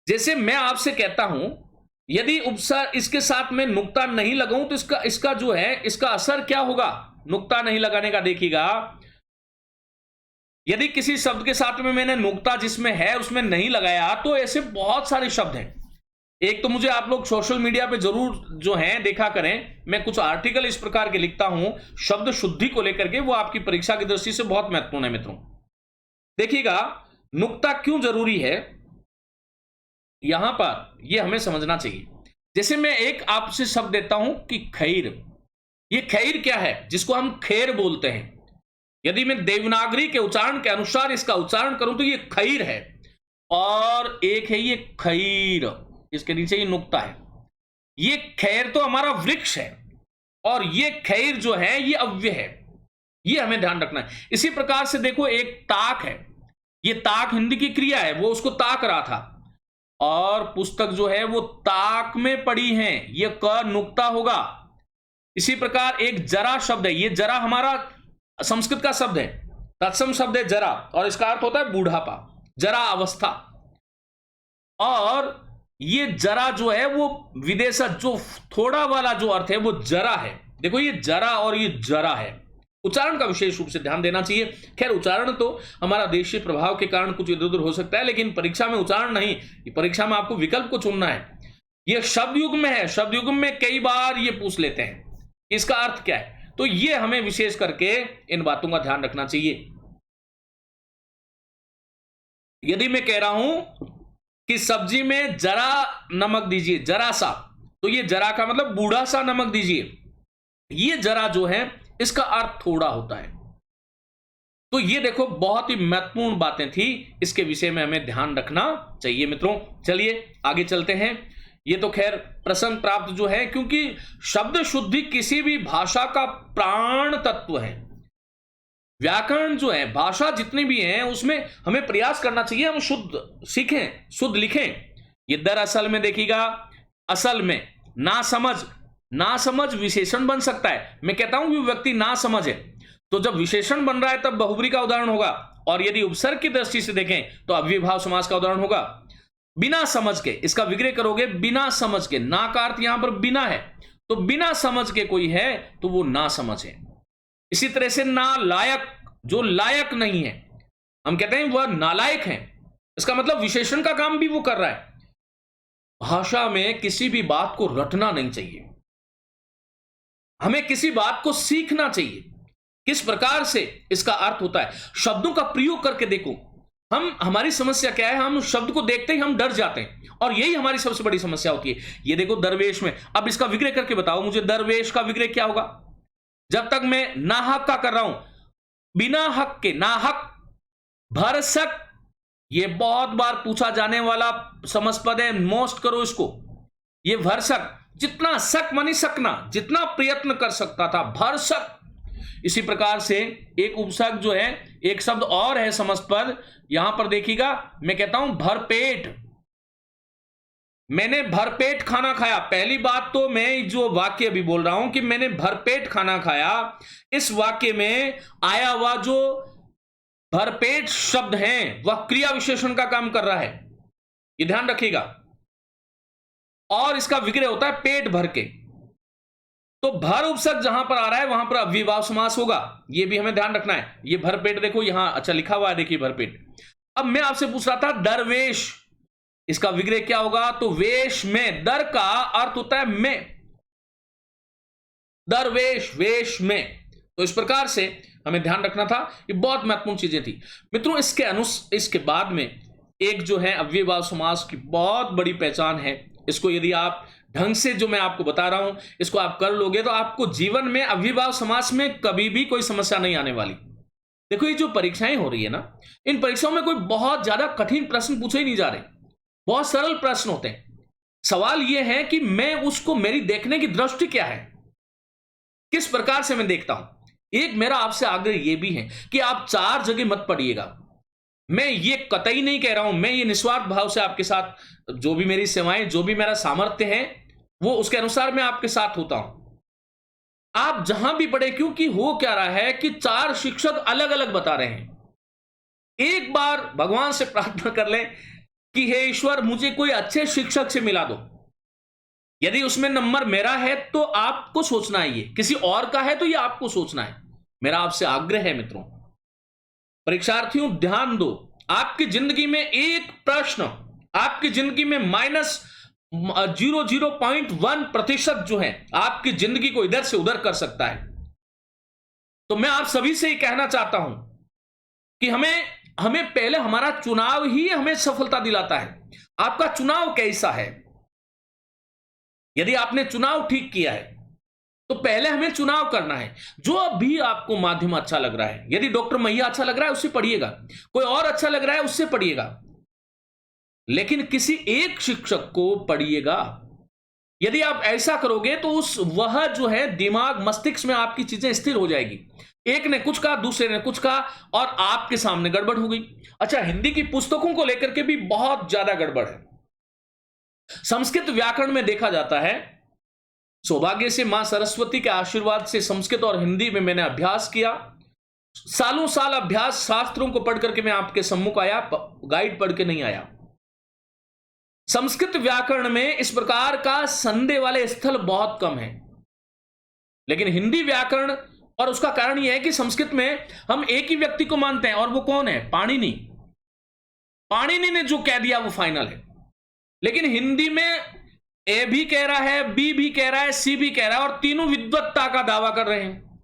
जैसे मैं आपसे कहता हूं, यदि उपसर्ग इसके साथ में नुक्ता नहीं लगाऊं तो इसका जो है, इसका असर क्या होगा नुक्ता नहीं लगाने का? देखिएगा, यदि किसी शब्द के साथ में मैंने नुक्ता जिसमें है उसमें नहीं लगाया, तो ऐसे बहुत सारे शब्द हैं। एक तो मुझे आप लोग सोशल मीडिया पे जरूर जो है देखा करें, मैं कुछ आर्टिकल इस प्रकार के लिखता हूं शब्द शुद्धि को लेकर के, वो आपकी परीक्षा की दृष्टि से बहुत महत्वपूर्ण है मित्रों। देखिएगा, नुक्ता क्यों जरूरी है, यहां पर यह हमें समझना चाहिए। जैसे मैं एक आपसे शब्द देता हूं कि खैर, यह खैर क्या है? जिसको हम खैर बोलते हैं। यदि मैं देवनागरी के उच्चारण के अनुसार इसका उच्चारण करूं तो यह खैर है, और एक है ये खैर, इसके नीचे ये नुक्ता है। ये खैर तो हमारा वृक्ष है, और ये खैर जो है ये अव्यय है, ये हमें ध्यान रखना है। इसी प्रकार से देखो, एक ताक है, ये ताक हिंदी की क्रिया है, वो उसको ताक रहा था, और पुस्तक जो है वो ताक में पड़ी है, ये क नुक्ता होगा। इसी प्रकार एक जरा शब्द है, ये जरा हमारा संस्कृत का शब्द है, तत्सम शब्द है जरा, और इसका अर्थ होता है बूढ़ापा, जरा अवस्था। और ये जरा जो है वो विदेशज, जो थोड़ा वाला जो अर्थ है वो जरा है। देखो, ये जरा और ये जरा है। उच्चारण का विशेष रूप से ध्यान देना चाहिए। खैर, उच्चारण तो हमारा देशीय प्रभाव के कारण कुछ इधर उधर हो सकता है, लेकिन परीक्षा में उच्चारण नहीं, परीक्षा में आपको विकल्प को चुनना है। ये शब्द युग में है, शब्द युग में कई बार ये पूछ लेते हैं इसका अर्थ क्या है, तो ये हमें विशेष करके इन बातों का ध्यान रखना चाहिए। यदि मैं कह रहा हूं कि सब्जी में जरा नमक दीजिए, जरा सा, तो ये जरा का मतलब बूढ़ा सा नमक दीजिए। ये जरा जो है इसका अर्थ थोड़ा होता है। तो ये देखो, बहुत ही महत्वपूर्ण बातें थी, इसके विषय में हमें ध्यान रखना चाहिए मित्रों। चलिए आगे चलते हैं। ये तो खैर प्रसंग प्राप्त जो है, क्योंकि शब्द शुद्धि किसी भी भाषा का प्राण तत्व है। व्याकरण जो है, भाषा जितनी भी है, उसमें हमें प्रयास करना चाहिए हम शुद्ध सीखें, शुद्ध लिखें। ये दरअसल में देखिएगा, असल में ना समझ विशेषण बन सकता है। मैं कहता हूं कि व्यक्ति ना समझ है, तो जब विशेषण बन रहा है तब बहुब्री का उदाहरण होगा, और यदि उपसर्ग की दृष्टि से देखें तो अव्ययभाव समास का उदाहरण होगा। बिना समझ के, इसका विग्रह करोगे बिना समझ के, ना का अर्थ यहां पर बिना है, तो बिना समझ के कोई है तो वो ना समझ है। इसी तरह से ना लायक, जो लायक नहीं है, हम कहते हैं वह नालायक है, इसका मतलब विशेषण का काम भी वो कर रहा है। भाषा में किसी भी बात को रटना नहीं चाहिए, हमें किसी बात को सीखना चाहिए, किस प्रकार से इसका अर्थ होता है। शब्दों का प्रयोग करके देखो। हमारी समस्या क्या है, हम शब्द को देखते ही हम डर जाते हैं, और यही हमारी सबसे बड़ी समस्या होती है। ये देखो दरवेश में, अब इसका विग्रह करके बताओ मुझे, दरवेश का विग्रह क्या होगा? जब तक मैं नाहक का कर रहा हूं, बिना हक के, नाहक, भरसक, ये बहुत बार पूछा जाने वाला समस्पद है, मोस्ट करो इसको। ये भरसक, जितना सक मानी सकना, जितना प्रयत्न कर सकता था, भरसक। इसी प्रकार से एक उपसर्ग जो है, एक शब्द और है समस्पद, यहां पर देखिएगा, मैं कहता हूं भरपेट, मैंने भरपेट खाना खाया। पहली बात तो मैं जो वाक्य अभी बोल रहा हूं कि मैंने भरपेट खाना खाया, इस वाक्य में आया हुआ जो भरपेट शब्द है वह क्रिया विशेषण का काम कर रहा है, ये ध्यान रखिएगा। और इसका विग्रह होता है पेट भर के। तो भर उपसर्ग जहां पर आ रहा है वहां पर अव्ययभाव समास होगा, ये भी हमें ध्यान रखना है। ये भरपेट देखो यहां अच्छा लिखा हुआ है, देखिए भरपेट। अब मैं आपसे पूछ रहा था दरवेश, इसका विग्रह क्या होगा? तो वेश में, दर का अर्थ होता है में, दरवेश वेश में। तो इस प्रकार से हमें ध्यान रखना था, ये बहुत महत्वपूर्ण चीजें थी मित्रों। इसके बाद में एक जो है अव्ययभाव समास की बहुत बड़ी पहचान है। इसको यदि आप ढंग से, जो मैं आपको बता रहा हूं, इसको आप कर लोगे तो आपको जीवन में अव्ययभाव समास में कभी भी कोई समस्या नहीं आने वाली। देखो ये जो परीक्षाएं हो रही है ना, इन परीक्षाओं में कोई बहुत ज्यादा कठिन प्रश्न पूछे ही नहीं जा रहे, बहुत सरल प्रश्न होते हैं। सवाल यह है कि मैं उसको, मेरी देखने की दृष्टि क्या है, किस प्रकार से मैं देखता हूं। एक मेरा आपसे आग्रह यह भी है कि आप चार जगह मत पढ़िएगा। मैं ये कतई नहीं कह रहा हूं, मैं ये निस्वार्थ भाव से आपके साथ, जो भी मेरी सेवाएं, जो भी मेरा सामर्थ्य है, वो उसके अनुसार मैं आपके साथ होता हूं। आप जहां भी पढ़े, क्योंकि हो क्या रहा है कि चार शिक्षक अलग अलग बता रहे हैं। एक बार भगवान से प्रार्थना कर ले कि हे ईश्वर मुझे कोई अच्छे शिक्षक से मिला दो। यदि उसमें नंबर मेरा है तो आपको सोचना है, ये किसी और का है तो ये आपको सोचना है। मेरा आपसे आग्रह है मित्रों, परीक्षार्थियों ध्यान दो। आपकी जिंदगी में एक प्रश्न, आपकी जिंदगी में -0.1% जो है आपकी जिंदगी को इधर से उधर कर सकता है। तो मैं आप सभी से ही कहना चाहता हूं कि हमें पहले हमारा चुनाव ही हमें सफलता दिलाता है। आपका चुनाव कैसा है? यदि आपने चुनाव ठीक किया है तो पहले हमें चुनाव करना है। जो भी आपको माध्यम अच्छा लग रहा है, यदि डॉक्टर मैया अच्छा लग रहा है उससे पढ़िएगा, कोई और अच्छा लग रहा है उससे पढ़िएगा, लेकिन किसी एक शिक्षक को पढ़िएगा। यदि आप ऐसा करोगे तो वह जो है दिमाग, मस्तिष्क में आपकी चीजें स्थिर हो जाएगी। एक ने कुछ कहा, दूसरे ने कुछ कहा और आपके सामने गड़बड़ हो गई। अच्छा, हिंदी की पुस्तकों को लेकर के भी बहुत ज्यादा गड़बड़ है। संस्कृत व्याकरण में देखा जाता है, सौभाग्य से मां सरस्वती के आशीर्वाद से संस्कृत और हिंदी में मैंने अभ्यास किया, सालों साल अभ्यास, शास्त्रों को पढ़ करके मैं आपके सम्मुख आया, गाइड पढ़ के नहीं आया। संस्कृत व्याकरण में इस प्रकार का संदेह वाले स्थल बहुत कम है, लेकिन हिंदी व्याकरण, और उसका कारण यह है कि संस्कृत में हम एक ही व्यक्ति को मानते हैं, और वो कौन है? पाणिनि। पाणिनि ने जो कह दिया वो फाइनल है। लेकिन हिंदी में ए भी कह रहा है, बी भी कह रहा है, सी भी कह रहा है, और तीनों विद्वत्ता का दावा कर रहे हैं।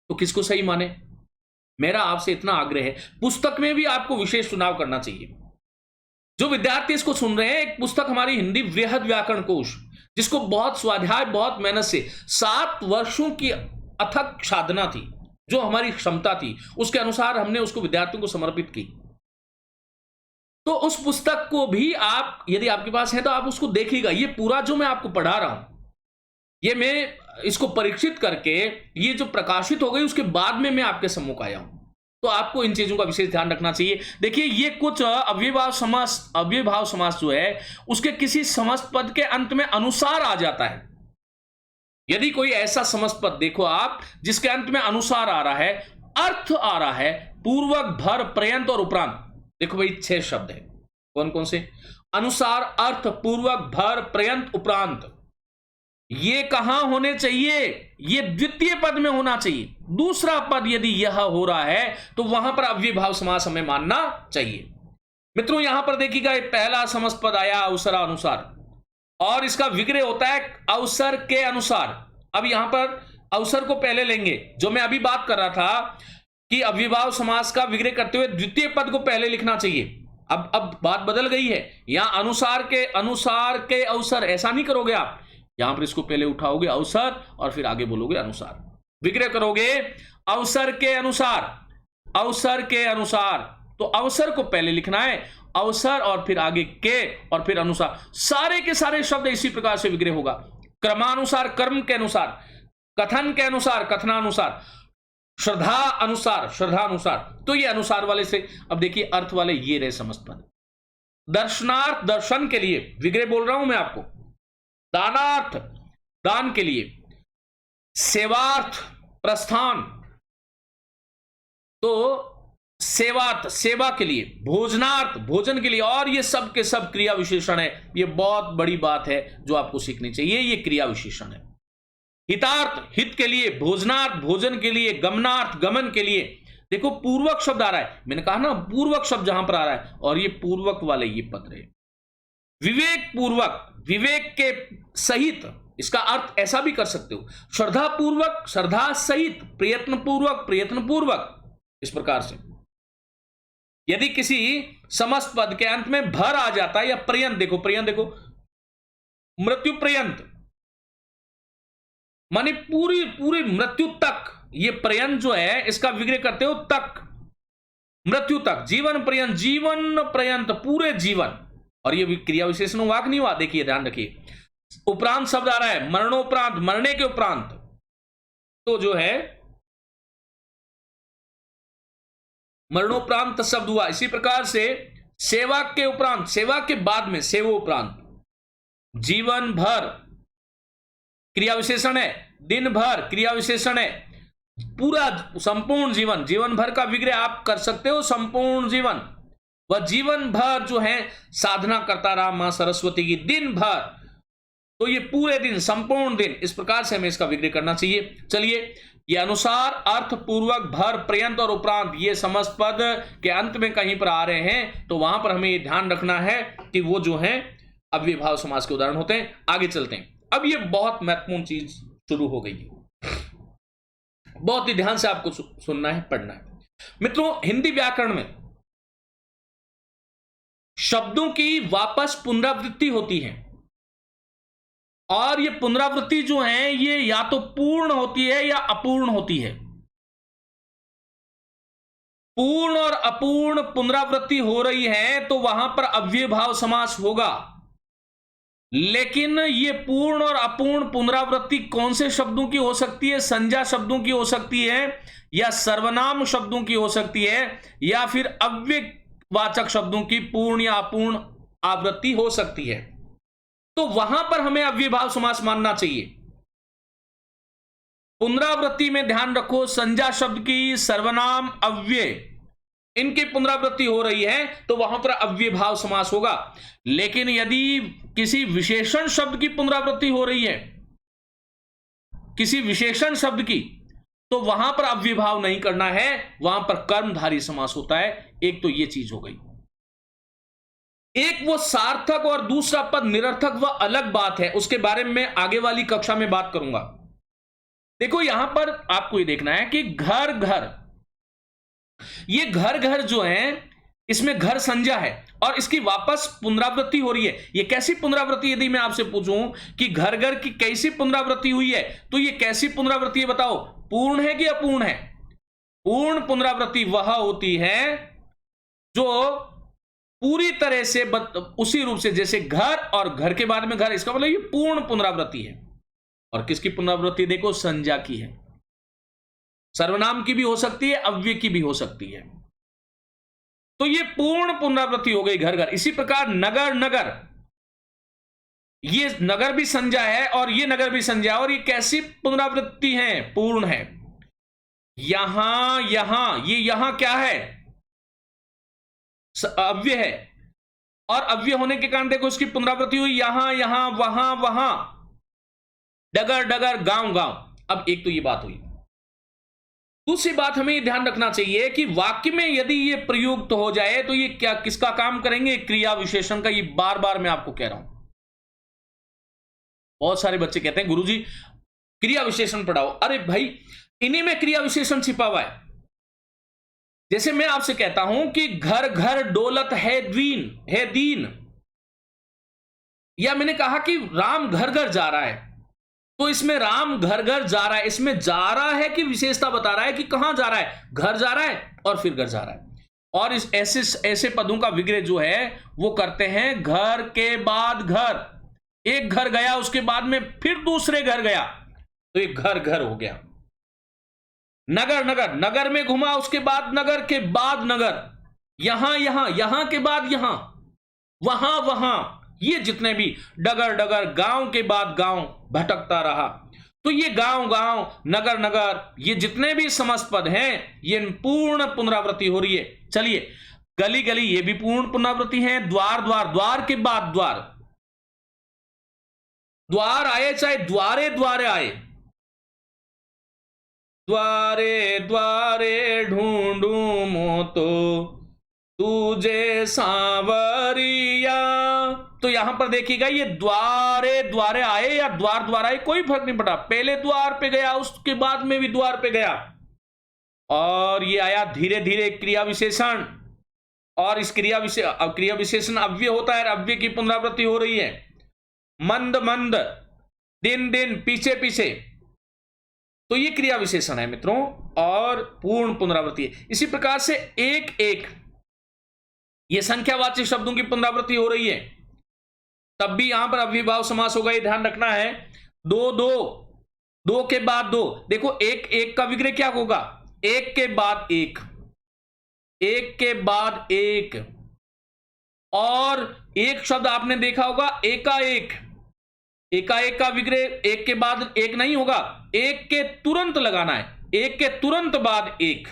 तो किसको सही माने? मेरा आपसे इतना आग्रह है, पुस्तक में भी आपको विशेष चुनाव करना चाहिए। जो विद्यार्थी इसको सुन रहे हैं, एक पुस्तक हमारी हिंदी वृहद व्याकरण कोश, जिसको बहुत स्वाध्याय, बहुत मेहनत से 7 वर्षों की अथक साधना थी, जो हमारी क्षमता थी उसके अनुसार हमने उसको विद्यार्थियों को समर्पित की। तो उस पुस्तक को भी आप, यदि आपके पास है तो आप उसको देखिएगा। ये पूरा जो मैं आपको पढ़ा रहा हूं, ये मैं इसको परीक्षित करके, ये जो प्रकाशित हो गई उसके बाद में मैं आपके सम्मुख आया हूं। तो आपको इन चीजों का विशेष ध्यान रखना चाहिए। देखिए, ये कुछ अव्ययभाव समास जो है उसके किसी समस्त पद के अंत में अनुसार आ जाता है। यदि कोई ऐसा समस्त पद देखो आप जिसके अंत में अनुसार आ रहा है, अर्थ आ रहा है, पूर्वक, भर, पर्यंत और उपरांत, देखो भाई 6 शब्द है। कौन कौन से? अनुसार, अर्थ, पूर्वक, भर, पर्यंत, उपरांत। ये कहां होने चाहिए? ये द्वितीय पद में होना चाहिए। दूसरा पद यदि यह हो रहा है तो वहां पर अव्ययभाव समास हमें मानना चाहिए। मित्रों यहां पर देखिएगा, पहला समस्त पद आया अवसरा अनुसार, और इसका विग्रह होता है अवसर के अनुसार। अब यहां पर अवसर को पहले लेंगे। जो मैं अभी बात कर रहा था कि अव्ययभाव समास का विग्रह करते हुए द्वितीय पद को पहले लिखना चाहिए, अब बात बदल गई है। यहां अनुसार के अवसर, ऐसा नहीं करोगे आप। यहां पर इसको पहले उठाओगे अवसर और फिर आगे बोलोगे अनुसार। विग्रह करोगे अवसर के अनुसार, अवसर के अनुसार। तो अवसर को पहले लिखना है, अवसर और फिर आगे के और फिर अनुसार। सारे के सारे शब्द इसी प्रकार से विग्रह होगा। क्रमानुसार, कर्म के अनुसार, कथन के अनुसार, कथनानुसार, श्रद्धा अनुसार, श्रद्धानुसार। तो ये अनुसार वाले से। अब देखिए अर्थ वाले ये रहे समस्त पद। दर्शनार्थ, दर्शन के लिए विग्रह बोल रहा हूं मैं आपको। दानार्थ, दान के लिए। सेवार्थ, प्रस्थान। तो सेवार्थ सेवा के लिए, भोजनार्थ भोजन के लिए, और ये सब के सब क्रिया विशेषण है। ये बहुत बड़ी बात है जो आपको सीखनी चाहिए, ये क्रिया विशेषण है। हितार्थ हित के लिए, भोजनार्थ भोजन के लिए, गमनार्थ गमन के लिए। देखो पूर्वक शब्द आ रहा है, मैंने कहा ना पूर्वक शब्द जहां पर आ रहा है, और ये पूर्वक वाले ये पद रहे। विवेक पूर्वक, विवेक के सहित, इसका अर्थ ऐसा भी कर सकते हो, श्रद्धा पूर्वक श्रद्धा सहित, प्रयत्न पूर्वक प्रयत्न पूर्वक, इस प्रकार से। यदि किसी समस्त पद के अंत में भर आ जाता है या पर्यंत, देखो पर्यंत देखो, मृत्यु पर्यंत माने पूरी पूरी मृत्यु तक, ये पर्यंत जो है इसका विग्रह करते हो तक, मृत्यु तक, जीवन पर्यंत, जीवन पर्यंत पूरे जीवन। और ये क्रिया विशेषण वाक नहीं हुआ, देखिए ध्यान रखिए। उपरांत शब्द आ रहा है, मरणोपरांत मरने के उपरांत, तो जो है मरणोपरांत शब्द हुआ। इसी प्रकार से सेवा के उपरांत, सेवा के बाद में सेवोपरांत, जीवन भर क्रिया विशेषण है, दिन भर क्रिया विशेषण है, पूरा संपूर्ण जीवन, जीवन भर का विग्रह आप कर सकते हो, संपूर्ण जीवन, वह जीवन भर जो है साधना करता रहा मां सरस्वती की, दिन भर, तो ये पूरे दिन, संपूर्ण दिन, इस प्रकार से हमें इसका विग्रह करना चाहिए। चलिए, ये अनुसार, अर्थ, पूर्वक, भर, पर्यंत और उपरांत, ये समस्त पद के अंत में कहीं पर आ रहे हैं, तो वहां पर हमें ये ध्यान रखना है कि वो जो है अव्ययभाव समास के उदाहरण होते हैं। आगे चलते हैं। अब ये बहुत महत्वपूर्ण चीज शुरू हो गई है, बहुत ही ध्यान से आपको सुनना है, पढ़ना है। मित्रों, हिंदी व्याकरण में शब्दों की वापस पुनरावृत्ति होती है, और ये पुनरावृत्ति जो है ये या तो पूर्ण होती है या अपूर्ण होती है। पूर्ण और अपूर्ण पुनरावृत्ति हो रही है तो वहां पर अव्ययभाव समास होगा। लेकिन ये पूर्ण और अपूर्ण पुनरावृत्ति कौन से शब्दों की हो सकती है? संज्ञा शब्दों की हो सकती है, या सर्वनाम शब्दों की हो सकती है, या फिर अव्ययवाचक शब्दों की पूर्ण या अपूर्ण आवृत्ति हो सकती है। तो वहां पर हमें अव्ययभाव समास मानना चाहिए। पुनरावृत्ति में ध्यान रखो, संज्ञा शब्द की, सर्वनाम, अव्यय, इनकी पुनरावृत्ति हो रही है तो वहां पर अव्ययभाव समास होगा। लेकिन यदि किसी विशेषण शब्द की पुनरावृत्ति हो रही है, किसी विशेषण शब्द की, तो वहां पर अव्ययभाव नहीं करना है, वहां पर कर्मधारी समास होता है। एक तो यह चीज हो गई। एक वो सार्थक और दूसरा पद निरर्थक, वह अलग बात है, उसके बारे में आगे वाली कक्षा में बात करूंगा। देखो यहां पर आपको ये देखना है कि घर घर, ये घर घर जो है इसमें घर संज्ञा है और इसकी वापस पुनरावृत्ति हो रही है। ये कैसी पुनरावृत्ति? यदि मैं आपसे पूछूं कि घर घर की कैसी पुनरावृत्ति हुई है, तो ये कैसी पुनरावृत्ति है बताओ? पूर्ण है कि अपूर्ण है? पूर्ण पुनरावृत्ति वह होती है जो पूरी तरह से उसी रूप से, जैसे घर और घर के बाद में घर, इसका मतलब ये पूर्ण पुनरावृत्ति है। और किसकी पुनरावृत्ति? देखो संज्ञा की है। सर्वनाम की भी हो सकती है, अव्यय की भी हो सकती है। तो ये पूर्ण पुनरावृत्ति हो गई घर घर। इसी प्रकार नगर नगर, ये नगर भी संज्ञा है और ये नगर भी संज्ञा है, और ये कैसी पुनरावृत्ति है? पूर्ण है। यहां यहां, ये यहां क्या है? अव्यय है, और अव्यय होने के कारण देखो इसकी पुनरावृत्ति हुई, यहां यहां, वहां वहां, डगर डगर, गांव गांव। अब एक तो ये बात हुई। दूसरी बात हमें ये ध्यान रखना चाहिए कि वाक्य में यदि ये प्रयुक्त हो जाए तो ये क्या, किसका काम करेंगे? क्रिया विशेषण का। ये बार बार मैं आपको कह रहा हूं। बहुत सारे बच्चे कहते हैं गुरुजी क्रिया विशेषण पढ़ाओ। अरे भाई, इन्हीं में क्रिया विशेषण छिपा हुआ है। जैसे मैं आपसे कहता हूं कि घर घर डोलत है दीन, है दीन, या मैंने कहा कि राम घर घर जा रहा है, तो इसमें राम घर घर जा रहा है, इसमें जा रहा है कि विशेषता बता रहा है कि कहां जा रहा है? घर जा रहा है और फिर घर जा रहा है। और इस ऐसे पदों का विग्रह जो है वो करते हैं घर के बाद घर। एक घर गया, उसके बाद में फिर दूसरे घर गया, तो एक घर घर हो गया। नगर नगर, नगर में घुमा, उसके बाद नगर के बाद नगर, यहां यहां, यहां के बाद यहां, वहां वहां, ये जितने भी डगर डगर, गांव के बाद गांव भटकता रहा। तो तो ये गांव गांव, नगर नगर, ये जितने भी समस्त पद हैं ये पूर्ण पुनरावृत्ति हो रही है। चलिए, गली गली ये भी पूर्ण पुनरावृत्ति है। द्वार द्वार, द्वार के बाद द्वार, द्वार आए चाहे द्वारे द्वारे आए, द्वारे द्वारे ढूंढूं मोतो तुझे सांवरिया। तो यहां पर देखिएगा ये द्वारे द्वारे आए या द्वार द्वार आए कोई फर्क नहीं पड़ा, पहले द्वार पे गया उसके बाद में भी द्वार पे गया, और ये आया धीरे धीरे क्रिया विशेषण, और इस क्रिया विशेषण अव्यय होता है, अव्यय की पुनरावृत्ति हो रही है। मंद मंद, दिन दिन, पीछे पीछे, तो ये क्रिया विशेषण है मित्रों, और पूर्ण पुनरावृत्ति है। इसी प्रकार से एक एक, ये संख्यावाचक शब्दों की पुनरावृत्ति हो रही है, तब भी यहां पर अव्ययीभाव समास होगा, ये ध्यान रखना है। दो दो, दो के बाद दो, देखो एक एक का विग्रह क्या होगा, एक के बाद एक, एक के बाद एक, और एक शब्द आपने देखा होगा एकाएक, एकाएक का विग्रह एक के बाद एक नहीं होगा, एक के तुरंत लगाना है, एक के तुरंत बाद एक,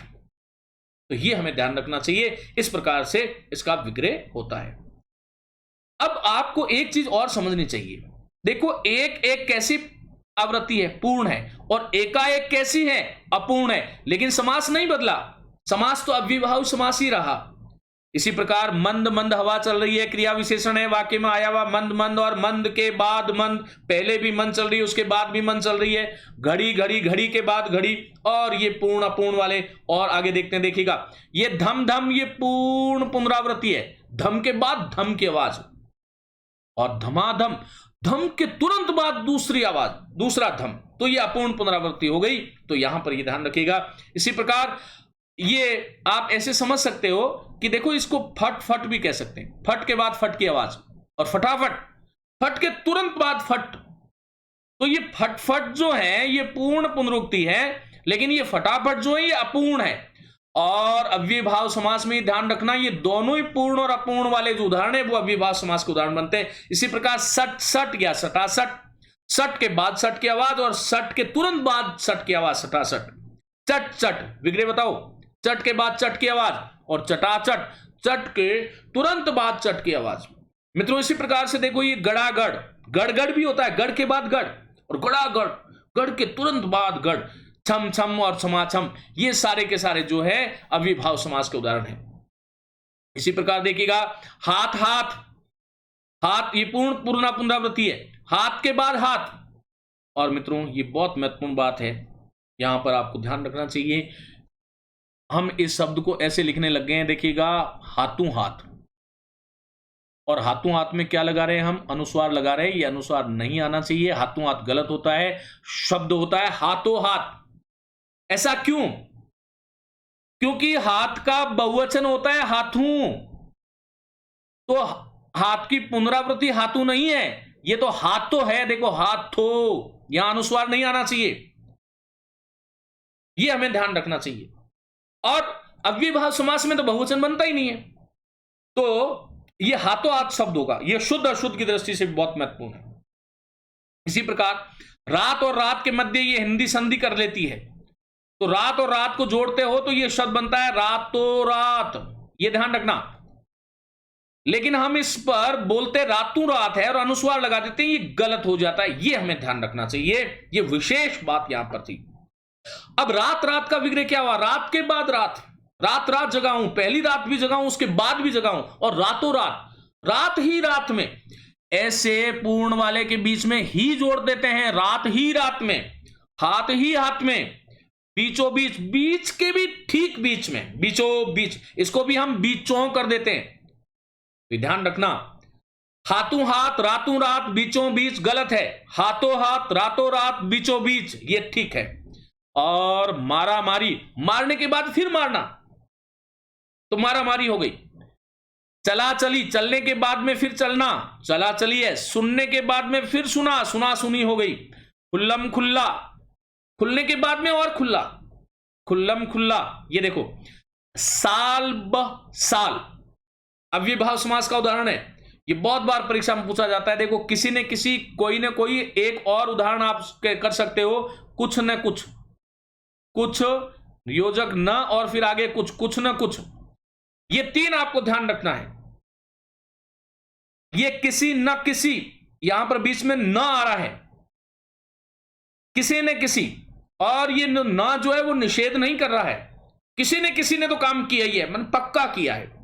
तो ये हमें ध्यान रखना चाहिए, इस प्रकार से इसका विग्रह होता है। अब आपको एक चीज और समझनी चाहिए, देखो एक एक कैसी आवृत्ति है, पूर्ण है, और एकाएक कैसी है, अपूर्ण है, लेकिन समास नहीं बदला, समास तो अव्ययीभाव समास ही रहा। इसी प्रकार मंद मंद हवा चल रही है, क्रिया विशेषण है, वाक्य में आया हुआ मंद मंद, और मंद के बाद मंद, पहले भी मंद चल रही है उसके बाद भी मंद चल रही है, घड़ी घड़ी, घड़ी के बाद घड़ी, और ये पूर्ण अपूर्ण वाले, और आगे देखते हैं, देखिएगा ये धम धम, ये पूर्ण पुनरावृत्ति है, धम के बाद धम की आवाज, और धमाधम, धम के तुरंत बाद दूसरी आवाज, दूसरा धम, तो ये अपूर्ण पुनरावृत्ति हो गई, तो यहां पर ये ध्यान रखिएगा। इसी प्रकार ये आप ऐसे समझ सकते हो कि देखो इसको फट फट भी कह सकते हैं, फट के बाद फट की आवाज, और फटाफट, फट के तुरंत बाद फट, तो ये फट फट जो है ये पूर्ण पुनरुक्ति है, लेकिन ये फटाफट जो है ये अपूर्ण है। और अव्ययीभाव समास में ध्यान रखना, ये दोनों ही पूर्ण और अपूर्ण वाले जो उदाहरण है वो अव्ययीभाव समास के उदाहरण बनते हैं। इसी प्रकार सट सट या सटासट, सट के बाद सट की आवाज, और सट के तुरंत बाद सट की आवाज, सटासट। चट चट, विग्रह बताओ, चट के बाद चट की आवाज, और चटाचट, चट के तुरंत बाद चट की आवाज। मित्रों इसी प्रकार से देखो ये गड़ागड़, गड़गड़ भी होता है, गढ़ के बाद गढ़, और गड़ागड़, गढ़ के तुरंत बाद गढ़, छम छम और छमाछम, ये सारे के सारे जो है अव्ययीभाव समास के उदाहरण हैं। इसी प्रकार देखिएगा हाथ हाथ, हाथ ये पूर्ण पुनरावृत्ति है, हाथ के बाद हाथ, और मित्रों ये बहुत महत्वपूर्ण बात है, यहां पर आपको ध्यान रखना चाहिए। हम इस शब्द को ऐसे लिखने लग गए हैं, देखिएगा हाथों हाथ, और हाथों हाथ में क्या लगा रहे हैं हम, अनुस्वार लगा रहे हैं, ये अनुस्वार नहीं आना चाहिए, हाथों हाथ गलत होता है, शब्द होता है हाथों हाथ। ऐसा क्यों, क्योंकि हाथ का बहुवचन होता है हाथों, तो हाथ की पुनरावृत्ति हाथों नहीं है, ये तो हाथ तो है, देखो हाथों, यहां अनुस्वार नहीं आना चाहिए, ये हमें ध्यान रखना चाहिए। और अव्ययीभाव समास में तो बहुवचन बनता ही नहीं है, तो ये हाथों हाथ शब्द होगा, ये शुद्ध अशुद्ध की दृष्टि से बहुत महत्वपूर्ण है। इसी प्रकार रात और रात के मध्य ये हिंदी संधि कर लेती है, तो रात और रात को जोड़ते हो तो ये शब्द बनता है रातों रात, ये ध्यान रखना। लेकिन हम इस पर बोलते रातों रात है और अनुस्वार लगा देते हैं, ये गलत हो जाता है, ये हमें ध्यान रखना चाहिए, ये विशेष बात यहां पर थी। अब रात रात का विग्रह क्या हुआ, रात के बाद रात, रात रात जगाऊं, पहली रात भी जगाऊं उसके बाद भी जगाऊं, और रातों रात, रात ही रात में, ऐसे पूर्ण वाले के बीच में ही जोड़ देते हैं, रात ही रात में, हाथ ही हाथ में, बीचों बीच, बीच के भी ठीक बीच में, बीचों बीच, इसको भी हम बीचों कर देते हैं, तो ध्यान रखना। हाथों हाथ, रातों रात, बीचों बीच गलत है, हाथों हाथ, रातों रात, बीचों बीच ये ठीक है। और मारा मारी, मारने के बाद फिर मारना, तो मारा मारी हो गई। चला चली, चलने के बाद में फिर चलना, चला चली है, सुनने के बाद में फिर सुना, सुना सुनी हो गई। खुल्लम खुल्ला, खुलने के बाद में और खुल्ला, खुल्लम खुल्ला। ये देखो साल ब साल, अव्ययीभाव समास का उदाहरण है, ये बहुत बार परीक्षा में पूछा जाता है। देखो, किसी ने किसी, कोई न कोई, एक और उदाहरण आप कर सकते हो, कुछ न कुछ, कुछ योजक न और फिर आगे कुछ, कुछ न कुछ, ये तीन आपको ध्यान रखना है। ये किसी न किसी, यहां पर बीच में न आ रहा है, किसी न किसी, और ये न जो है वो निषेध नहीं कर रहा है, किसी ने किसी ने तो काम किया ही है, मन पक्का किया है।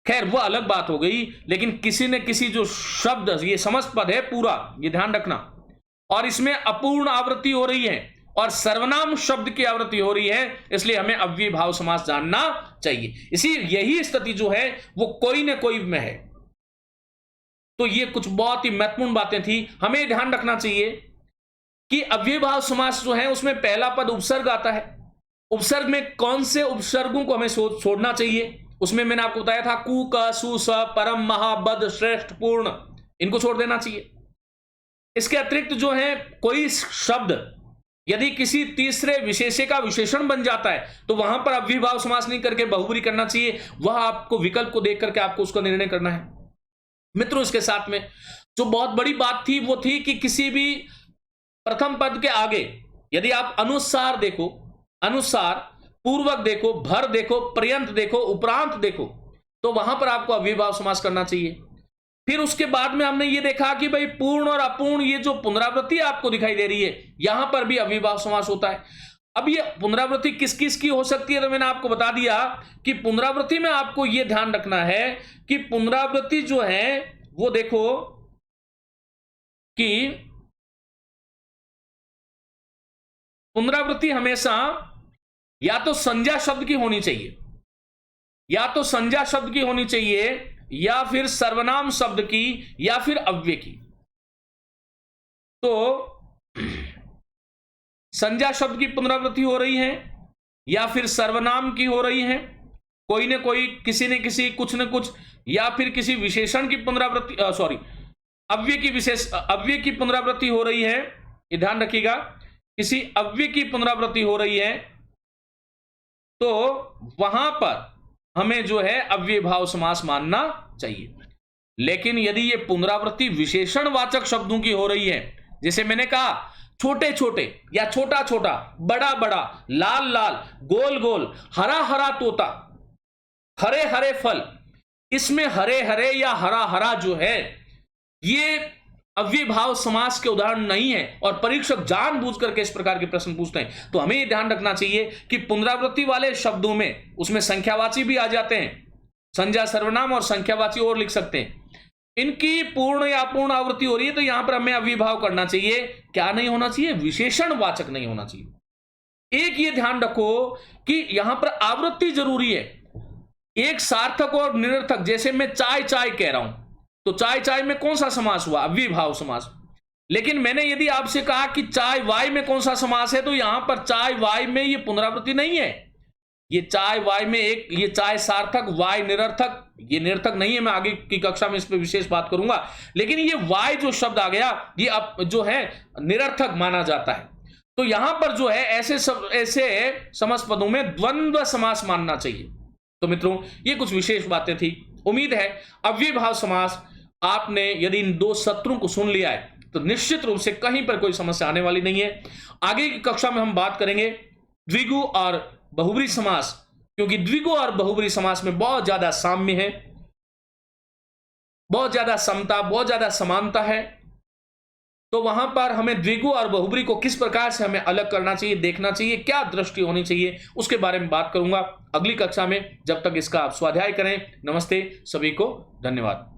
खैर वो अलग बात हो गई, लेकिन किसी ने किसी जो शब्द, ये समस्त पद है पूरा, ये ध्यान रखना, और इसमें अपूर्ण आवृत्ति हो रही है और सर्वनाम शब्द की आवृत्ति हो रही है, इसलिए हमें अव्ययी भाव समास जानना चाहिए। इसी यही स्थिति जो है वो कोई न कोई में है। तो ये कुछ बहुत ही महत्वपूर्ण बातें थी, हमें ध्यान रखना चाहिए कि अव्ययी भाव समास जो है उसमें पहला पद उपसर्ग आता है। उपसर्ग में कौन से उपसर्गों को हमें छोड़ना चाहिए, उसमें मैंने आपको बताया था, कु, क, सु, स, परम, महा, बद, श्रेष्ठ, पूर्ण, इनको छोड़ देना चाहिए। इसके अतिरिक्त जो है कोई शब्द यदि किसी तीसरे विशेषे का विशेषण बन जाता है तो वहां पर अव्ययी भाव समास नहीं करके बहुब्री करना चाहिए। वह आपको विकल्प को देख करके आपको उसका निर्णय करना है। मित्रों, इसके साथ में जो बहुत बड़ी बात थी वो थी कि किसी भी प्रथम पद के आगे यदि आप अनुसार देखो, अनुसार, पूर्वक देखो, भर देखो, पर्यंत देखो, उपरांत देखो, तो वहां पर आपको अव्ययी भाव समास करना चाहिए। फिर उसके बाद में हमने ये देखा कि भाई पूर्ण और अपूर्ण, ये जो पुनरावृत्ति आपको दिखाई दे रही है, यहां पर भी अव्ययी भाव समास होता है। अब ये पुनरावृत्ति किस किस की हो सकती है, तो मैंने आपको बता दिया कि पुनरावृत्ति में आपको ये ध्यान रखना है कि पुनरावृत्ति जो है वो देखो कि पुनरावृत्ति हमेशा या तो संज्ञा शब्द की होनी चाहिए, या तो संज्ञा शब्द की होनी चाहिए, या फिर सर्वनाम शब्द की, या फिर अव्यय की। तो संज्ञा शब्द की पुनरावृत्ति हो रही है या फिर सर्वनाम की हो रही है, कोई न कोई, किसी न किसी, कुछ न कुछ, या फिर किसी विशेषण की पुनरावृत्ति, सॉरी, अव्यय की पुनरावृत्ति हो रही है। ये ध्यान रखिएगा, किसी अव्यय की पुनरावृत्ति हो रही है तो वहां पर हमें जो है अव्ययी भाव समास मानना चाहिए। लेकिन यदि ये पुनरावृत्ति विशेषणवाचक शब्दों की हो रही है, जैसे मैंने कहा छोटे छोटे या छोटा छोटा, बड़ा बड़ा, लाल लाल, गोल गोल, हरा हरा तोता, हरे हरे फल, इसमें हरे हरे या हरा हरा जो है ये अव्ययी भाव समास के उदाहरण नहीं है, और परीक्षक जानबूझ करके इस प्रकार के प्रश्न पूछते हैं। तो हमें यह ध्यान रखना चाहिए कि पुनरावृत्ति वाले शब्दों में उसमें संख्यावाची भी आ जाते हैं, संज्ञा, सर्वनाम और संख्यावाची और लिख सकते हैं। इनकी पूर्ण या अपूर्ण आवृत्ति हो रही है तो यहां पर हमें अव्ययी भाव करना चाहिए। क्या नहीं होना चाहिए? विशेषणवाचक नहीं होना चाहिए। एक ये ध्यान रखो कि यहां पर आवृत्ति जरूरी है। एक सार्थक और निरर्थक, जैसे मैं चाय चाय कह रहा हूं तो चाय चाय में कौन सा समास हुआ? अव्ययी भाव समास। लेकिन मैंने यदि आपसे कहा कि चाय वाय में कौन सा समास है, तो यहां पर चाय वाय में ये पुनरावृत्ति नहीं है। ये चाय वाय में एक, ये चाय सार्थक, वाय निरर्थक, ये निरर्थक नहीं है। मैं आगे की कक्षा में इस पर विशेष बात करूंगा। लेकिन ये वाय जो शब्द आ गया ये अब जो है निरर्थक माना जाता है। तो यहां पर जो है ऐसे समस्त पदों में द्वंद्व समास मानना चाहिए। तो मित्रों, ये कुछ विशेष बातें थी। उम्मीद है अव्ययी भाव समास आपने यदि इन दो सत्रों को सुन लिया है तो निश्चित रूप से कहीं पर कोई समस्या आने वाली नहीं है। आगे की कक्षा में हम बात करेंगे द्विगु और बहुब्री समास, क्योंकि द्विगु और बहुब्री समास में बहुत ज्यादा साम्य है, बहुत ज्यादा समता, बहुत ज्यादा समानता है। तो वहां पर हमें द्विगु और बहुब्री को किस प्रकार से हमें अलग करना चाहिए, देखना चाहिए, क्या दृष्टि होनी चाहिए, उसके बारे में बात करूंगा अगली कक्षा में। जब तक इसका आप स्वाध्याय करें। नमस्ते, सभी को धन्यवाद।